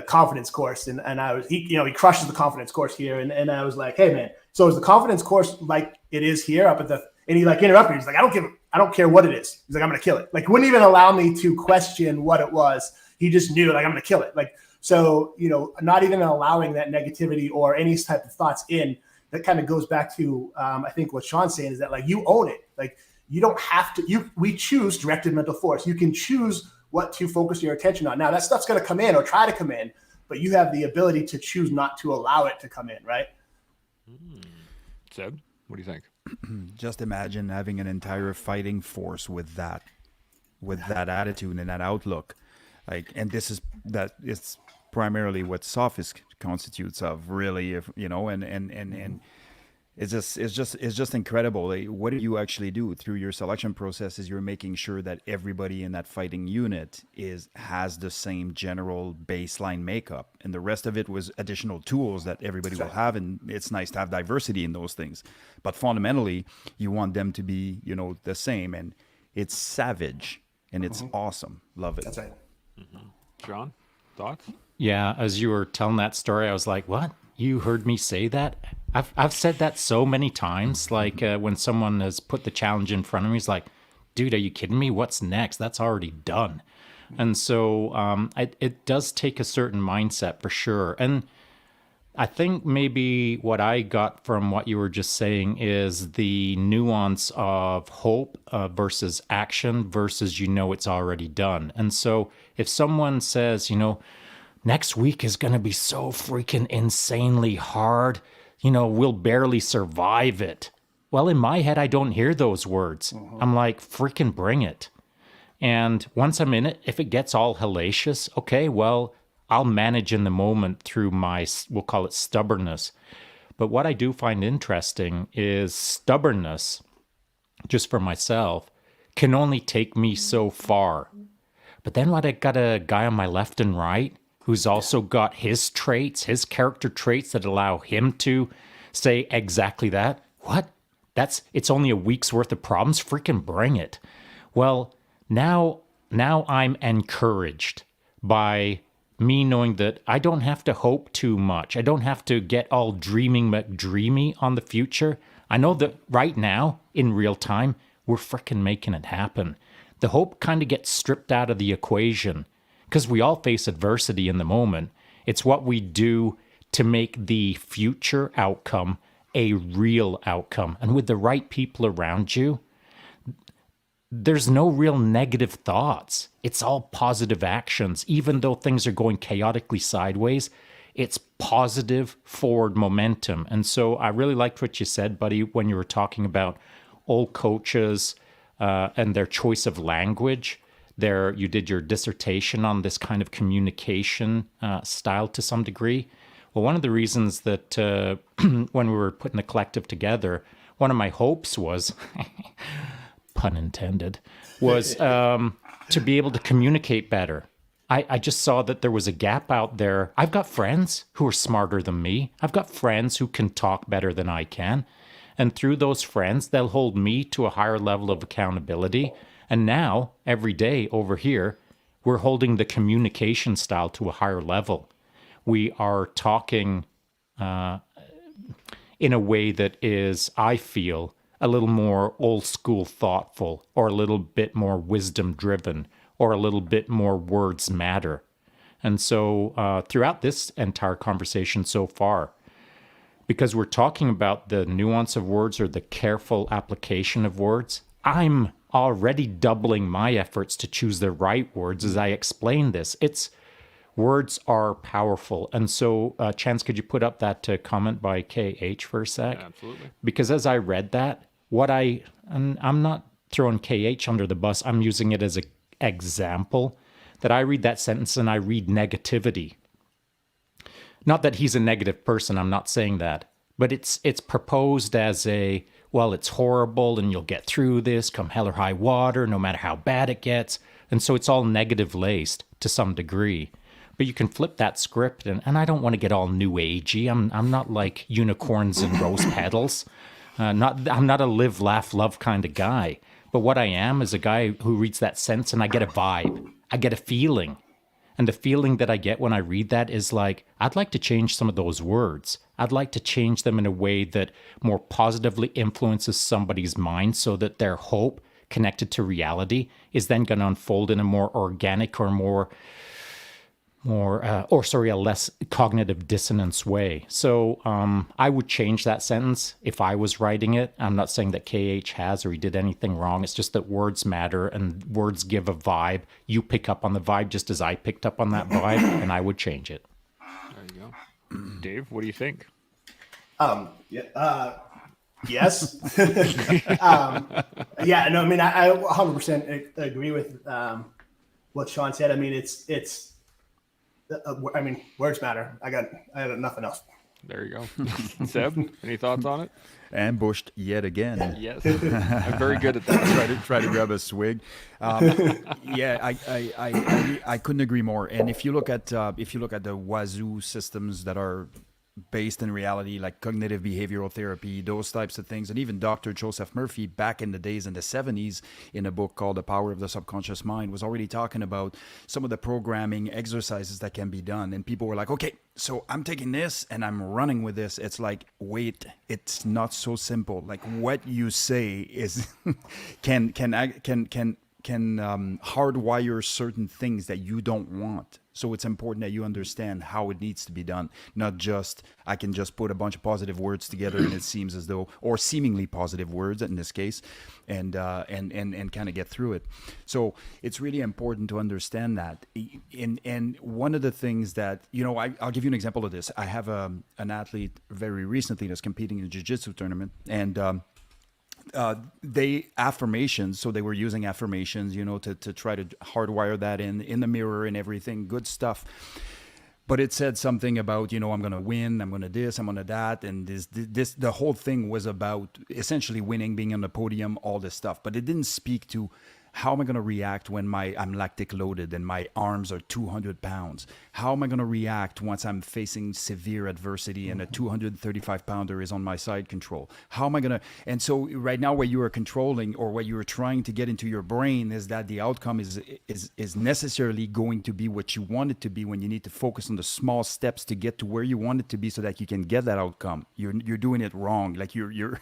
[SPEAKER 4] confidence course, and I was he crushes the confidence course here, and I was like, hey man, so is the confidence course like it is here up at the? And he like interrupted me. He's like, I don't care what it is. He's like, I'm gonna kill it. Like, wouldn't even allow me to question what it was. He just knew, like, I'm gonna kill it. Like, so not even allowing that negativity or any type of thoughts in. That kind of goes back to I think what Sean's saying is that like you own it. Like you don't have to. We choose directed mental force. You can choose what to focus your attention on. Now that stuff's gonna come in or try to come in, but you have the ability to choose not to allow it to come in, right?
[SPEAKER 1] Seb, what do you think?
[SPEAKER 3] Just imagine having an entire fighting force with that attitude and that outlook, like, and this is that it's primarily what sophist constitutes of, really, if and it's just incredible. Like, what do you actually do through your selection process? Is you're making sure that everybody in that fighting unit has the same general baseline makeup, and the rest of it was additional tools that everybody will have. And it's nice to have diversity in those things, but fundamentally, you want them to be the same. And it's savage and it's awesome. Love it.
[SPEAKER 4] That's right.
[SPEAKER 1] John, thoughts?
[SPEAKER 2] Yeah, as you were telling that story, I was like, what? You heard me say that? I've said that so many times. Like when someone has put the challenge in front of me, he's like, dude, are you kidding me? What's next? That's already done. And so it does take a certain mindset for sure. And I think maybe what I got from what you were just saying is the nuance of hope versus action versus it's already done. And so if someone says, next week is going to be so freaking insanely hard, we'll barely survive it. Well, in my head, I don't hear those words. I'm like, freaking bring it. And once I'm in it, if it gets all hellacious, okay, well, I'll manage in the moment through my, we'll call it stubbornness. But what I do find interesting is stubbornness, just for myself, can only take me so far. But then when I got a guy on my left and right who's also got his traits, his character traits that allow him to say exactly that. What? It's only a week's worth of problems? Freaking bring it. Well, now I'm encouraged by me knowing that I don't have to hope too much. I don't have to get all dreaming McDreamy on the future. I know that right now, in real time, we're freaking making it happen. The hope kind of gets stripped out of the equation, because we all face adversity in the moment. It's what we do to make the future outcome a real outcome. And with the right people around you, there's no real negative thoughts. It's all positive actions. Even though things are going chaotically sideways, it's positive forward momentum. And so I really liked what you said, buddy, when you were talking about old coaches and their choice of language. You did your dissertation on this kind of communication style to some degree. Well, one of the reasons that when we were putting the collective together, one of my hopes was, pun intended, was to be able to communicate better. I just saw that there was a gap out there. I've got friends who are smarter than me. I've got friends who can talk better than I can. And through those friends, they'll hold me to a higher level of accountability. And now, every day over here, we're holding the communication style to a higher level. We are talking in a way that is, I feel, a little more old school thoughtful, or a little bit more wisdom driven, or a little bit more words matter. And so throughout this entire conversation so far, because we're talking about the nuance of words or the careful application of words, I'm already doubling my efforts to choose the right words as I explain this. Words are powerful. And so, Chance, could you put up that comment by KH for a sec?
[SPEAKER 1] Absolutely.
[SPEAKER 2] Because as I read that, and I'm not throwing KH under the bus, I'm using it as an example, that I read that sentence and I read negativity. Not that he's a negative person, I'm not saying that, but it's proposed as it's horrible and you'll get through this come hell or high water, no matter how bad it gets. And so it's all negative laced to some degree. But you can flip that script, and I don't want to get all new agey. I'm not like unicorns and rose petals. I'm not a live, laugh, love kind of guy. But what I am is a guy who reads that sentence and I get a vibe. I get a feeling. And the feeling that I get when I read that is like, I'd like to change some of those words. I'd like to change them in a way that more positively influences somebody's mind so that their hope connected to reality is then going to unfold in a more organic or a less cognitive dissonance way. So I would change that sentence if I was writing it. I'm not saying that KH has or he did anything wrong. It's just that words matter and words give a vibe. You pick up on the vibe just as I picked up on that vibe, and I would change it.
[SPEAKER 1] There you go. Dave, what do you think?
[SPEAKER 4] Yes. Yeah, no, I mean, I 100% agree with what Sean said. I mean, words matter. I got nothing else.
[SPEAKER 1] There you go. Seb, any thoughts on it?
[SPEAKER 3] Ambushed yet again.
[SPEAKER 1] Yes. I'm very good at that.
[SPEAKER 3] Try to grab a swig. Yeah, I couldn't agree more. And if you look at the Wazoo systems that are based in reality, like cognitive behavioral therapy, those types of things, and even Dr. Joseph Murphy back in the days in the 70s in a book called The Power of the Subconscious Mind was already talking about some of the programming exercises that can be done. And people were like, okay, so I'm taking this and I'm running with this. It's like, wait, it's not so simple. Like what you say is can hardwire certain things that you don't want. So it's important that you understand how it needs to be done, not just I can just put a bunch of positive words together and it seems as though, or seemingly positive words in this case, and kind of get through it. So it's really important to understand that. And one of the things that, I'll give you an example of this. I have an athlete very recently that's competing in a jiu-jitsu tournament, and affirmations, so they were using affirmations, to try to hardwire that in the mirror and everything, good stuff. But it said something about, I'm going to win, I'm going to this, I'm going to that, and this the whole thing was about essentially winning, being on the podium, all this stuff. But it didn't speak to how am I going to react when I'm lactic loaded and my arms are 200 pounds? How am I going to react once I'm facing severe adversity and a 235 pounder is on my side control? How am I going to? And so right now what you are controlling or what you are trying to get into your brain is that the outcome is necessarily going to be what you want it to be when you need to focus on the small steps to get to where you want it to be so that you can get that outcome. You're doing it wrong. Like you're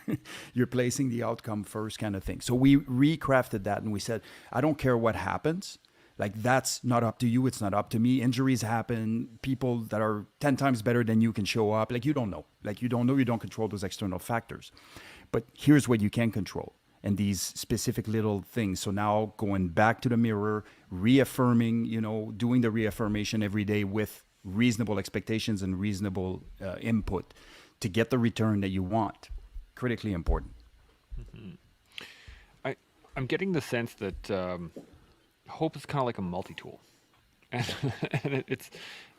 [SPEAKER 3] placing the outcome first kind of thing. So we recrafted that and we said, I don't care what happens. Like that's not up to you. It's not up to me. Injuries happen. People that are 10 times better than you can show up. Like you don't know. You don't control those external factors. But here's what you can control. And these specific little things. So now going back to the mirror, reaffirming, doing the reaffirmation every day with reasonable expectations and reasonable input to get the return that you want. Critically important.
[SPEAKER 1] Mm-hmm. I'm getting the sense that hope is kind of like a multi-tool. And it's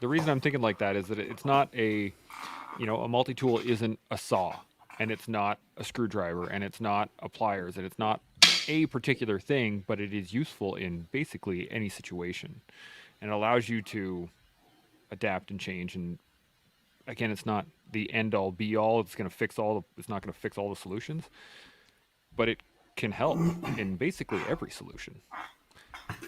[SPEAKER 1] the reason I'm thinking like that is that it's not a multi-tool isn't a saw, and it's not a screwdriver, and it's not a pliers, and it's not a particular thing, but it is useful in basically any situation. And it allows you to adapt and change. And again, it's not the end all be all. It's not going to fix all the solutions, but it can help in basically every solution. What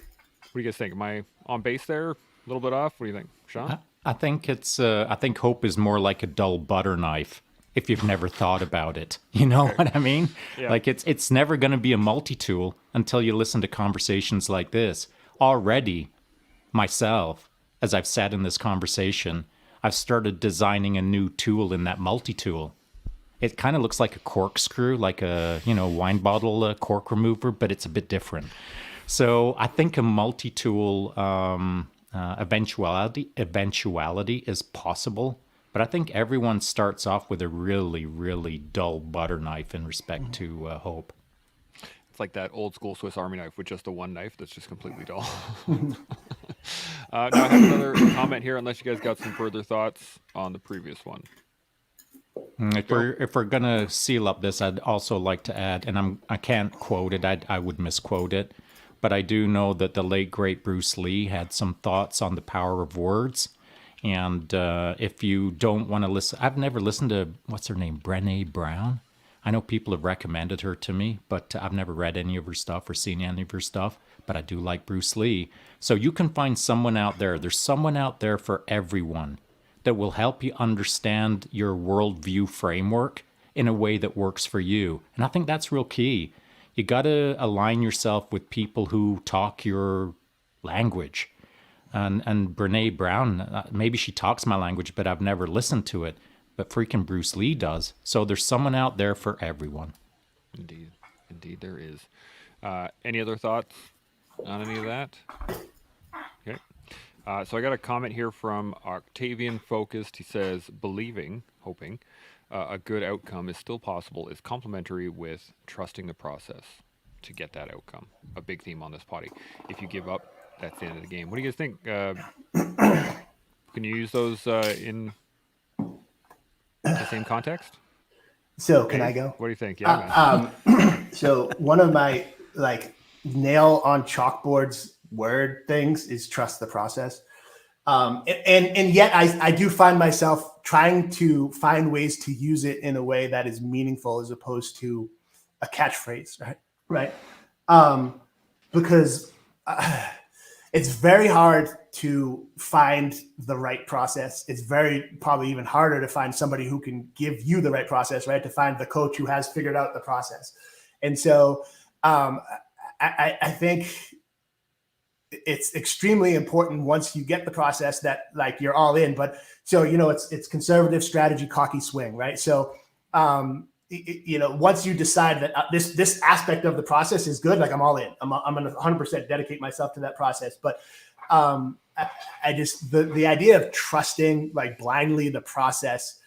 [SPEAKER 1] do you guys think? Am I on base there? A little bit off? What do you think, Sean?
[SPEAKER 2] I think I think hope is more like a dull butter knife if you've never thought about it. You know what I mean?
[SPEAKER 1] Yeah.
[SPEAKER 2] Like it's never going to be a multi-tool until you listen to conversations like this. Already, myself, as I've sat in this conversation, I've started designing a new tool in that multi-tool. It kind of looks like a corkscrew, like a wine bottle cork remover, but it's a bit different. So I think a multi-tool eventuality is possible, but I think everyone starts off with a really, really dull butter knife in respect to hope.
[SPEAKER 1] It's like that old school Swiss Army knife with just the one knife that's just completely dull. Now I have another comment here, unless you guys got some further thoughts on the previous one.
[SPEAKER 2] If we're gonna seal up this, I'd also like to add, and I can't quote it, I would misquote it, but I do know that the late, great Bruce Lee had some thoughts on the power of words. And if you don't want to listen, I've never listened to, what's her name, Brené Brown? I know people have recommended her to me, but I've never read any of her stuff or seen any of her stuff. But I do like Bruce Lee. So you can find someone out there. There's someone out there for everyone that will help you understand your worldview framework in a way that works for you. And I think that's real key. You got to align yourself with people who talk your language. And Brené Brown, maybe she talks my language, but I've never listened to it. But freaking Bruce Lee does. So there's someone out there for everyone.
[SPEAKER 1] Indeed. Indeed, there is. Any other thoughts on any of that? Okay. So I got a comment here from Octavian Focused. He says, hoping, a good outcome is still possible is complementary with trusting the process to get that outcome. A big theme on this potty. If you give up, that's the end of the game. What do you guys think? Can you use those in the same context?
[SPEAKER 4] So can I go?
[SPEAKER 1] What do you think? Yeah, man.
[SPEAKER 4] So one of my nail on chalkboards word things is trust the process. And yet I do find myself trying to find ways to use it in a way that is meaningful as opposed to a catchphrase, right? Because it's very hard to find the right process. It's probably even harder to find somebody who can give you the right process, right? To find the coach who has figured out the process. And so I think it's extremely important once you get the process that you're all in. But so, it's conservative strategy, cocky swing, right? So, once you decide that this aspect of the process is good, I'm all in. I'm going to 100% dedicate myself to that process. But I just the idea of trusting blindly the process,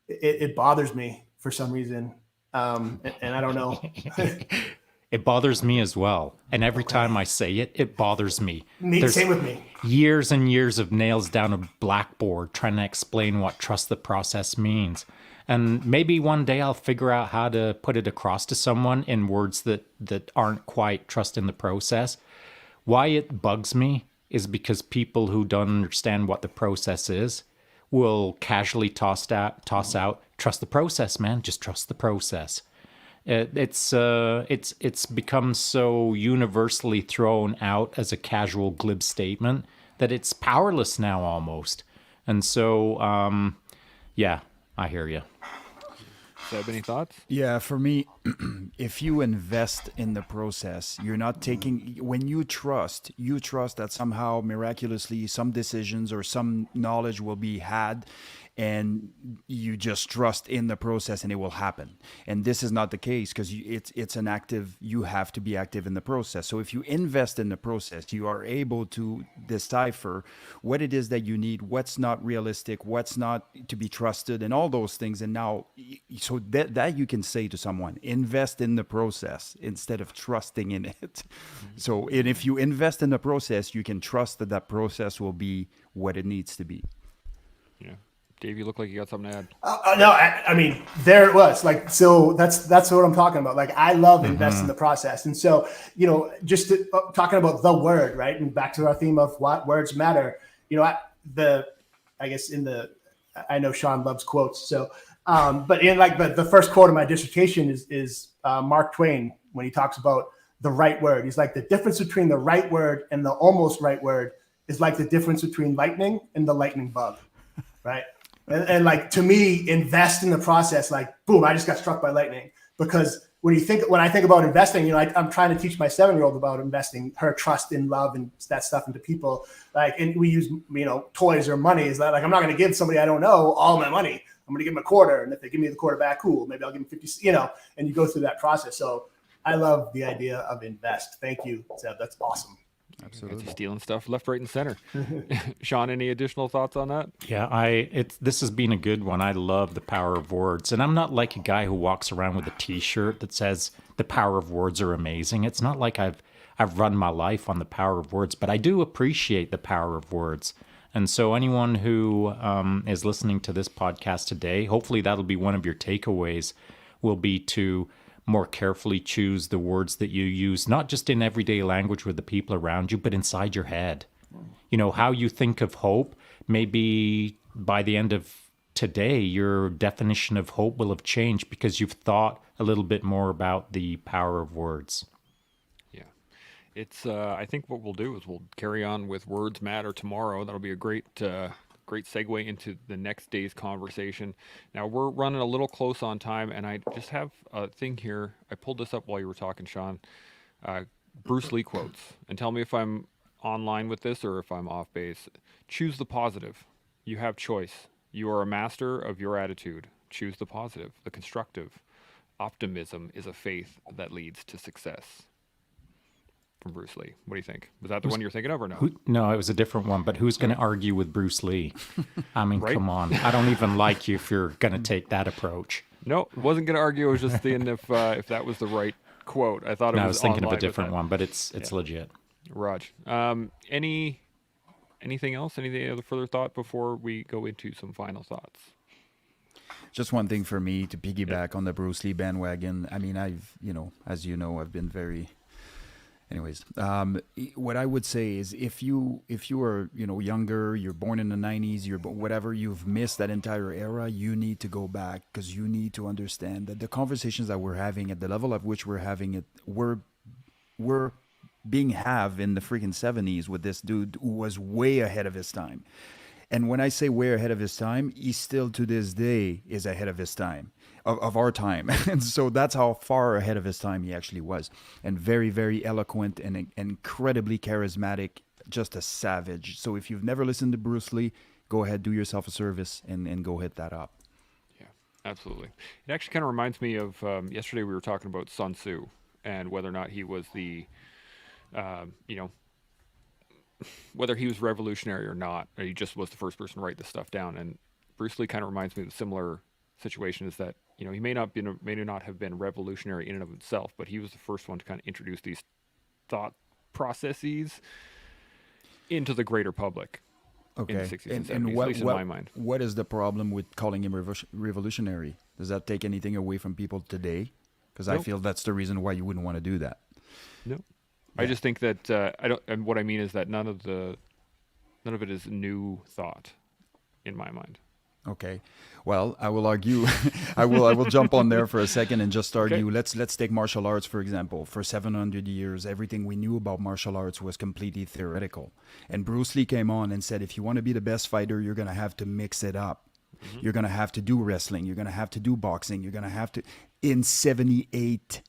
[SPEAKER 4] it bothers me for some reason, and I don't know.
[SPEAKER 2] It bothers me as well. And every time I say it, it bothers me.
[SPEAKER 4] Same with me.
[SPEAKER 2] Years and years of nails down a blackboard trying to explain what trust the process means. And maybe one day I'll figure out how to put it across to someone in words that aren't quite trust in the process. Why it bugs me is because people who don't understand what the process is will casually toss out, trust the process, man. Just trust the process. It's become so universally thrown out as a casual glib statement that it's powerless now almost. And so, yeah, I hear you.
[SPEAKER 1] Seb, any thoughts?
[SPEAKER 3] Yeah, for me, if you invest in the process, you're not taking, when you trust that somehow miraculously some decisions or some knowledge will be had, and you just trust in the process and it will happen. And this is not the case because it's an active, you have to be active in the process. So if you invest in the process, you are able to decipher what it is that you need, what's not realistic, what's not to be trusted, and all those things. And now, so that you can say to someone, invest in the process instead of trusting in it. So, and if you invest in the process, you can trust that process will be what it needs to be.
[SPEAKER 1] Yeah. Dave, you look like you got something to add.
[SPEAKER 4] No, I mean, there it was. So that's what I'm talking about. I love investing in the process. And so, just talking about the word, right? And back to our theme of what words matter, I know Sean loves quotes. So, but in the first quote of my dissertation is Mark Twain, when he talks about the right word. He's like, the difference between the right word and the almost right word is like the difference between lightning and the lightning bug, right? And to me, invest in the process. Boom, I just got struck by lightning. Because when I think about investing, I'm trying to teach my 7-year-old about investing, her trust in love and that stuff into people. And we use toys or money. Is that I'm not going to give somebody I don't know all my money. I'm going to give them a quarter, and if they give me the quarter back, cool. Maybe I'll give them 50. And you go through that process. So I love the idea of invest. Thank you, Seb. That's awesome.
[SPEAKER 3] Absolutely.
[SPEAKER 1] Stealing stuff left, right, and center. Sean, any additional thoughts on that?
[SPEAKER 2] Yeah, this has been a good one. I love the power of words. And I'm not like a guy who walks around with a t-shirt that says the power of words are amazing. It's not like I've run my life on the power of words, but I do appreciate the power of words. And so anyone who is listening to this podcast today, hopefully that'll be one of your takeaways, will be to more carefully choose the words that you use, not just in everyday language with the people around you, but inside your head. You know, how you think of hope, maybe by the end of today, your definition of hope will have changed because you've thought a little bit more about the power of words.
[SPEAKER 1] Yeah. It's I think what we'll do is we'll carry on with Words Matter tomorrow. That'll be a great segue into the next day's conversation. Now we're running a little close on time, and I just have a thing here. I pulled this up while you were talking, Sean. Bruce Lee quotes, and tell me if I'm online with this or if I'm off base. Choose the positive. You have choice. You are a master of your attitude. Choose the positive, the constructive. Optimism is a faith that leads to success. From Bruce Lee. What do you think? Was that the one you're thinking of or no?
[SPEAKER 2] No, it was a different one, but who's going to argue with Bruce Lee? I mean,
[SPEAKER 1] Right?
[SPEAKER 2] come on. I don't even like you if you're going to take that approach.
[SPEAKER 1] No, wasn't going to argue. I was just thinking if that was the right quote. I thought it
[SPEAKER 2] No, I
[SPEAKER 1] was
[SPEAKER 2] was thinking of a
[SPEAKER 1] online with
[SPEAKER 2] different
[SPEAKER 1] that.
[SPEAKER 2] one, but it's legit.
[SPEAKER 1] Raj, anything else? Any other further thought before we go into some final thoughts?
[SPEAKER 3] Just one thing for me to piggyback on the Bruce Lee bandwagon. I mean, as you know, I've been very. Anyways, what I would say is if you are younger, you're born in the 90s, whatever, you've missed that entire era, you need to go back because you need to understand that the conversations that we're having at the level at which we're having it, we're being have in the freaking 70s with this dude who was way ahead of his time. And when I say way ahead of his time, he still to this day is ahead of his time, of our time. And so that's how far ahead of his time he actually was. And very, very eloquent and incredibly charismatic, just a savage. So if you've never listened to Bruce Lee, go ahead, do yourself a service and go hit that up.
[SPEAKER 1] Yeah, absolutely. It actually kind of reminds me of yesterday we were talking about Sun Tzu and whether or not he was whether he was revolutionary or not, or he just was the first person to write this stuff down. And Bruce Lee kind of reminds me of a similar situation is that, he may not have been revolutionary in and of himself, but he was the first one to kind of introduce these thought processes into the greater public in the 60s and 70s, at least in my mind.
[SPEAKER 3] What is the problem with calling him revolutionary? Does that take anything away from people today? Because
[SPEAKER 1] Nope.
[SPEAKER 3] I feel that's the reason why you wouldn't want to do that.
[SPEAKER 1] No. I just think that I don't. And what I mean is that none of it is new thought, in my mind.
[SPEAKER 3] Okay, well, I will argue. I will jump on there for a second and just argue.
[SPEAKER 1] Okay.
[SPEAKER 3] Let's take martial arts for example. For 700 years, everything we knew about martial arts was completely theoretical. And Bruce Lee came on and said, if you want to be the best fighter, you're gonna have to mix it up. Mm-hmm. You're gonna have to do wrestling. You're gonna have to do boxing. You're gonna have to. In 78.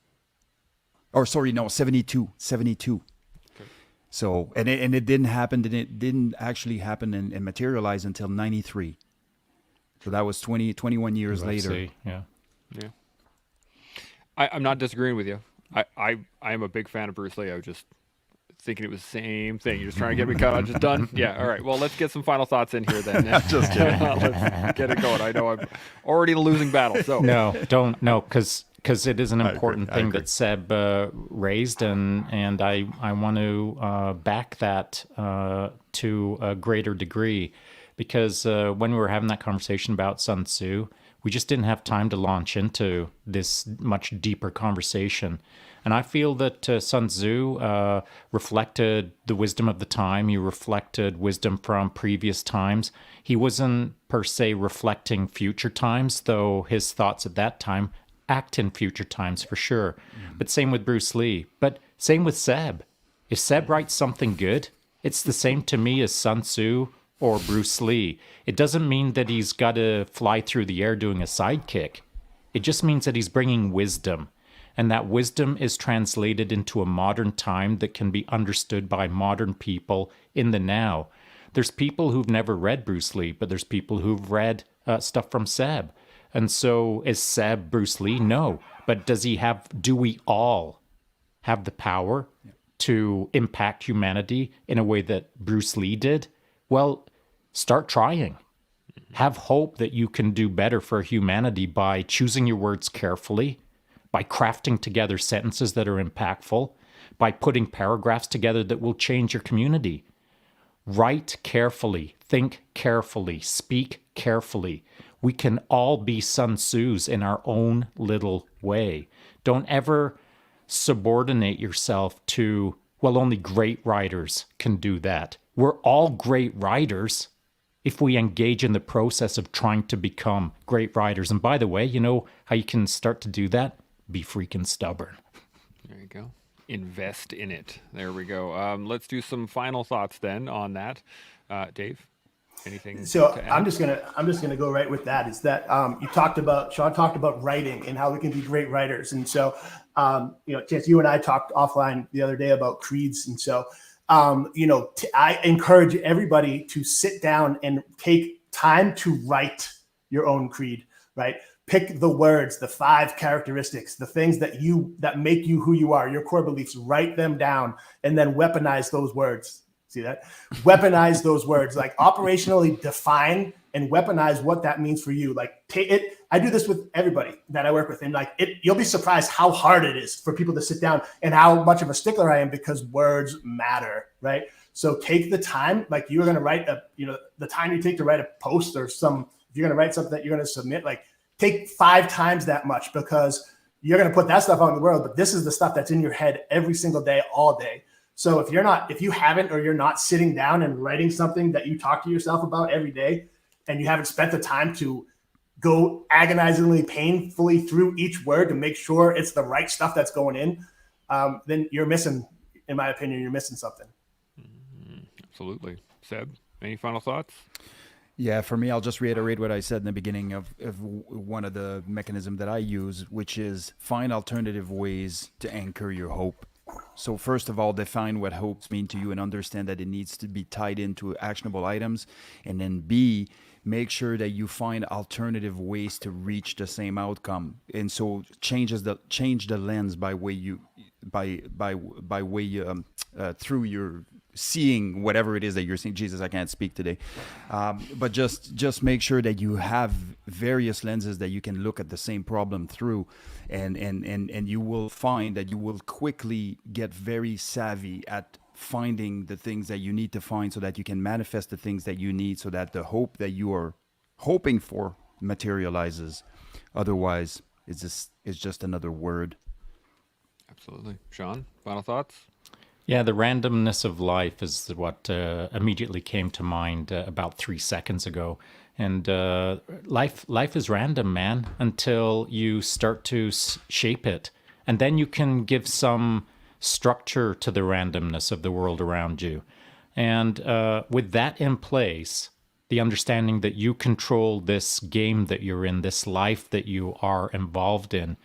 [SPEAKER 3] Or sorry, no, 72. Okay. So, and it didn't happen, and it didn't actually happen and materialize until 93. So that was 21 years later.
[SPEAKER 2] See. Yeah.
[SPEAKER 1] I'm not disagreeing with you. I am a big fan of Bruce Lee. I was just thinking it was the same thing. You're just trying to get me caught. I'm just done. Yeah. All right. Well, let's get some final thoughts in here then.
[SPEAKER 3] Just kidding.
[SPEAKER 1] Let's get it going. I know I'm already in a losing battle. So
[SPEAKER 2] No, because it is an important
[SPEAKER 3] I
[SPEAKER 2] thing
[SPEAKER 3] agree.
[SPEAKER 2] that Seb raised, and I want to back that to a greater degree, because when we were having that conversation about Sun Tzu, we just didn't have time to launch into this much deeper conversation. And I feel that Sun Tzu reflected the wisdom of the time. He reflected wisdom from previous times. He wasn't per se reflecting future times, though his thoughts at that time act in future times for sure. But same with Bruce Lee. But same with Seb. If Seb writes something good, it's the same to me as Sun Tzu or Bruce Lee. It doesn't mean that he's got to fly through the air doing a sidekick. It just means that he's bringing wisdom. And that wisdom is translated into a modern time that can be understood by modern people in the now. There's people who've never read Bruce Lee, but there's people who've read stuff from Seb. And so is Seb Bruce Lee? No. But do we all have the power to impact humanity in a way that Bruce Lee did? Well, start trying. Have hope that you can do better for humanity by choosing your words carefully, by crafting together sentences that are impactful, by putting paragraphs together that will change your community. Write carefully, think carefully, speak carefully. We can all be Sun Tzus in our own little way. Don't ever subordinate yourself to, well, only great writers can do that. We're all great writers if we engage in the process of trying to become great writers. And by the way, you know how you can start to do that? Be freaking stubborn.
[SPEAKER 1] There you go. Invest in it. There we go. Let's do some final thoughts then on that. Dave, anything
[SPEAKER 4] So
[SPEAKER 1] to add?
[SPEAKER 4] I'm just gonna go right with that. Is that Sean talked about writing and how we can be great writers, and so Chance, you and I talked offline the other day about creeds, and so I encourage everybody to sit down and take time to write your own creed. Right, pick the words, the 5 characteristics, the things that make you who you are, your core beliefs. Write them down, and then weaponize those words. See that? Weaponize those words, like operationally define and weaponize what that means for you. Like take it. I do this with everybody that I work with, and you'll be surprised how hard it is for people to sit down and how much of a stickler I am, because words matter, right? So take the time, like you're going to write the time you take to write a post or if you're going to write something that you're going to submit, like take 5 times that much, because you're going to put that stuff out in the world. But this is the stuff that's in your head every single day, all day. So if you haven't, or you're not sitting down and writing something that you talk to yourself about every day, and you haven't spent the time to go agonizingly, painfully through each word to make sure it's the right stuff that's going in, then you're missing, in my opinion, you're missing something.
[SPEAKER 1] Absolutely. Seb, any final thoughts?
[SPEAKER 3] Yeah, for me, I'll just reiterate what I said in the beginning of one of the mechanisms that I use, which is find alternative ways to anchor your hope. So first of all, define what hopes mean to you and understand that it needs to be tied into actionable items. And then B, make sure that you find alternative ways to reach the same outcome. And so change the lens by way you through your seeing whatever it is that you're seeing. Jesus, I can't speak today. But just make sure that you have various lenses that you can look at the same problem through, and you will find that you will quickly get very savvy at finding the things that you need to find so that you can manifest the things that you need, so that the hope that you are hoping for materializes. Otherwise, it's just another word.
[SPEAKER 1] Absolutely. Sean, final thoughts?
[SPEAKER 2] Yeah, the randomness of life is what immediately came to mind about 3 seconds ago. And life is random, man, until you start to shape it. And then you can give some structure to the randomness of the world around you. And with that in place, the understanding that you control this game that you're in, this life that you are involved in,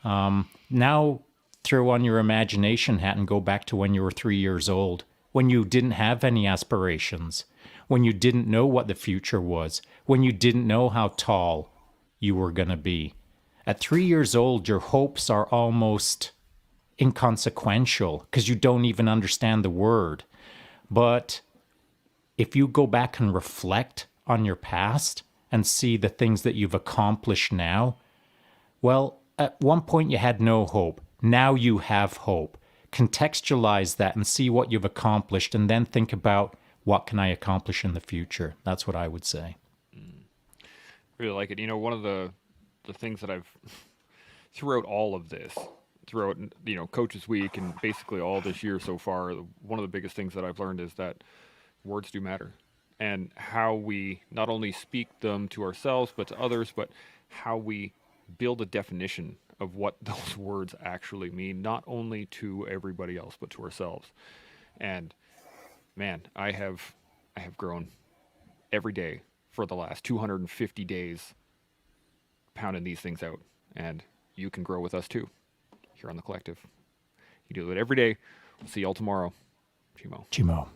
[SPEAKER 2] now throw on your imagination hat and go back to when you were 3 years old, when you didn't have any aspirations, when you didn't know what the future was, when you didn't know how tall you were going to be. At 3 years old, your hopes are almost inconsequential because you don't even understand the word. But if you go back and reflect on your past and see the things that you've accomplished now, well, at one point you had no hope. Now you have hope. Contextualize that and see what you've accomplished, and then think about, what can I accomplish in the future? That's what I would say.
[SPEAKER 1] Really like it. One of the things that I've throughout all of this, throughout Coaches Week and basically all this year so far, one of the biggest things that I've learned is that words do matter, and how we not only speak them to ourselves but to others, but how we build a definition of what those words actually mean, not only to everybody else but to ourselves. And man, I have grown every day for the last 250 days pounding these things out, and you can grow with us too here on the Collective. You do it every day. We'll see y'all tomorrow. Chimo.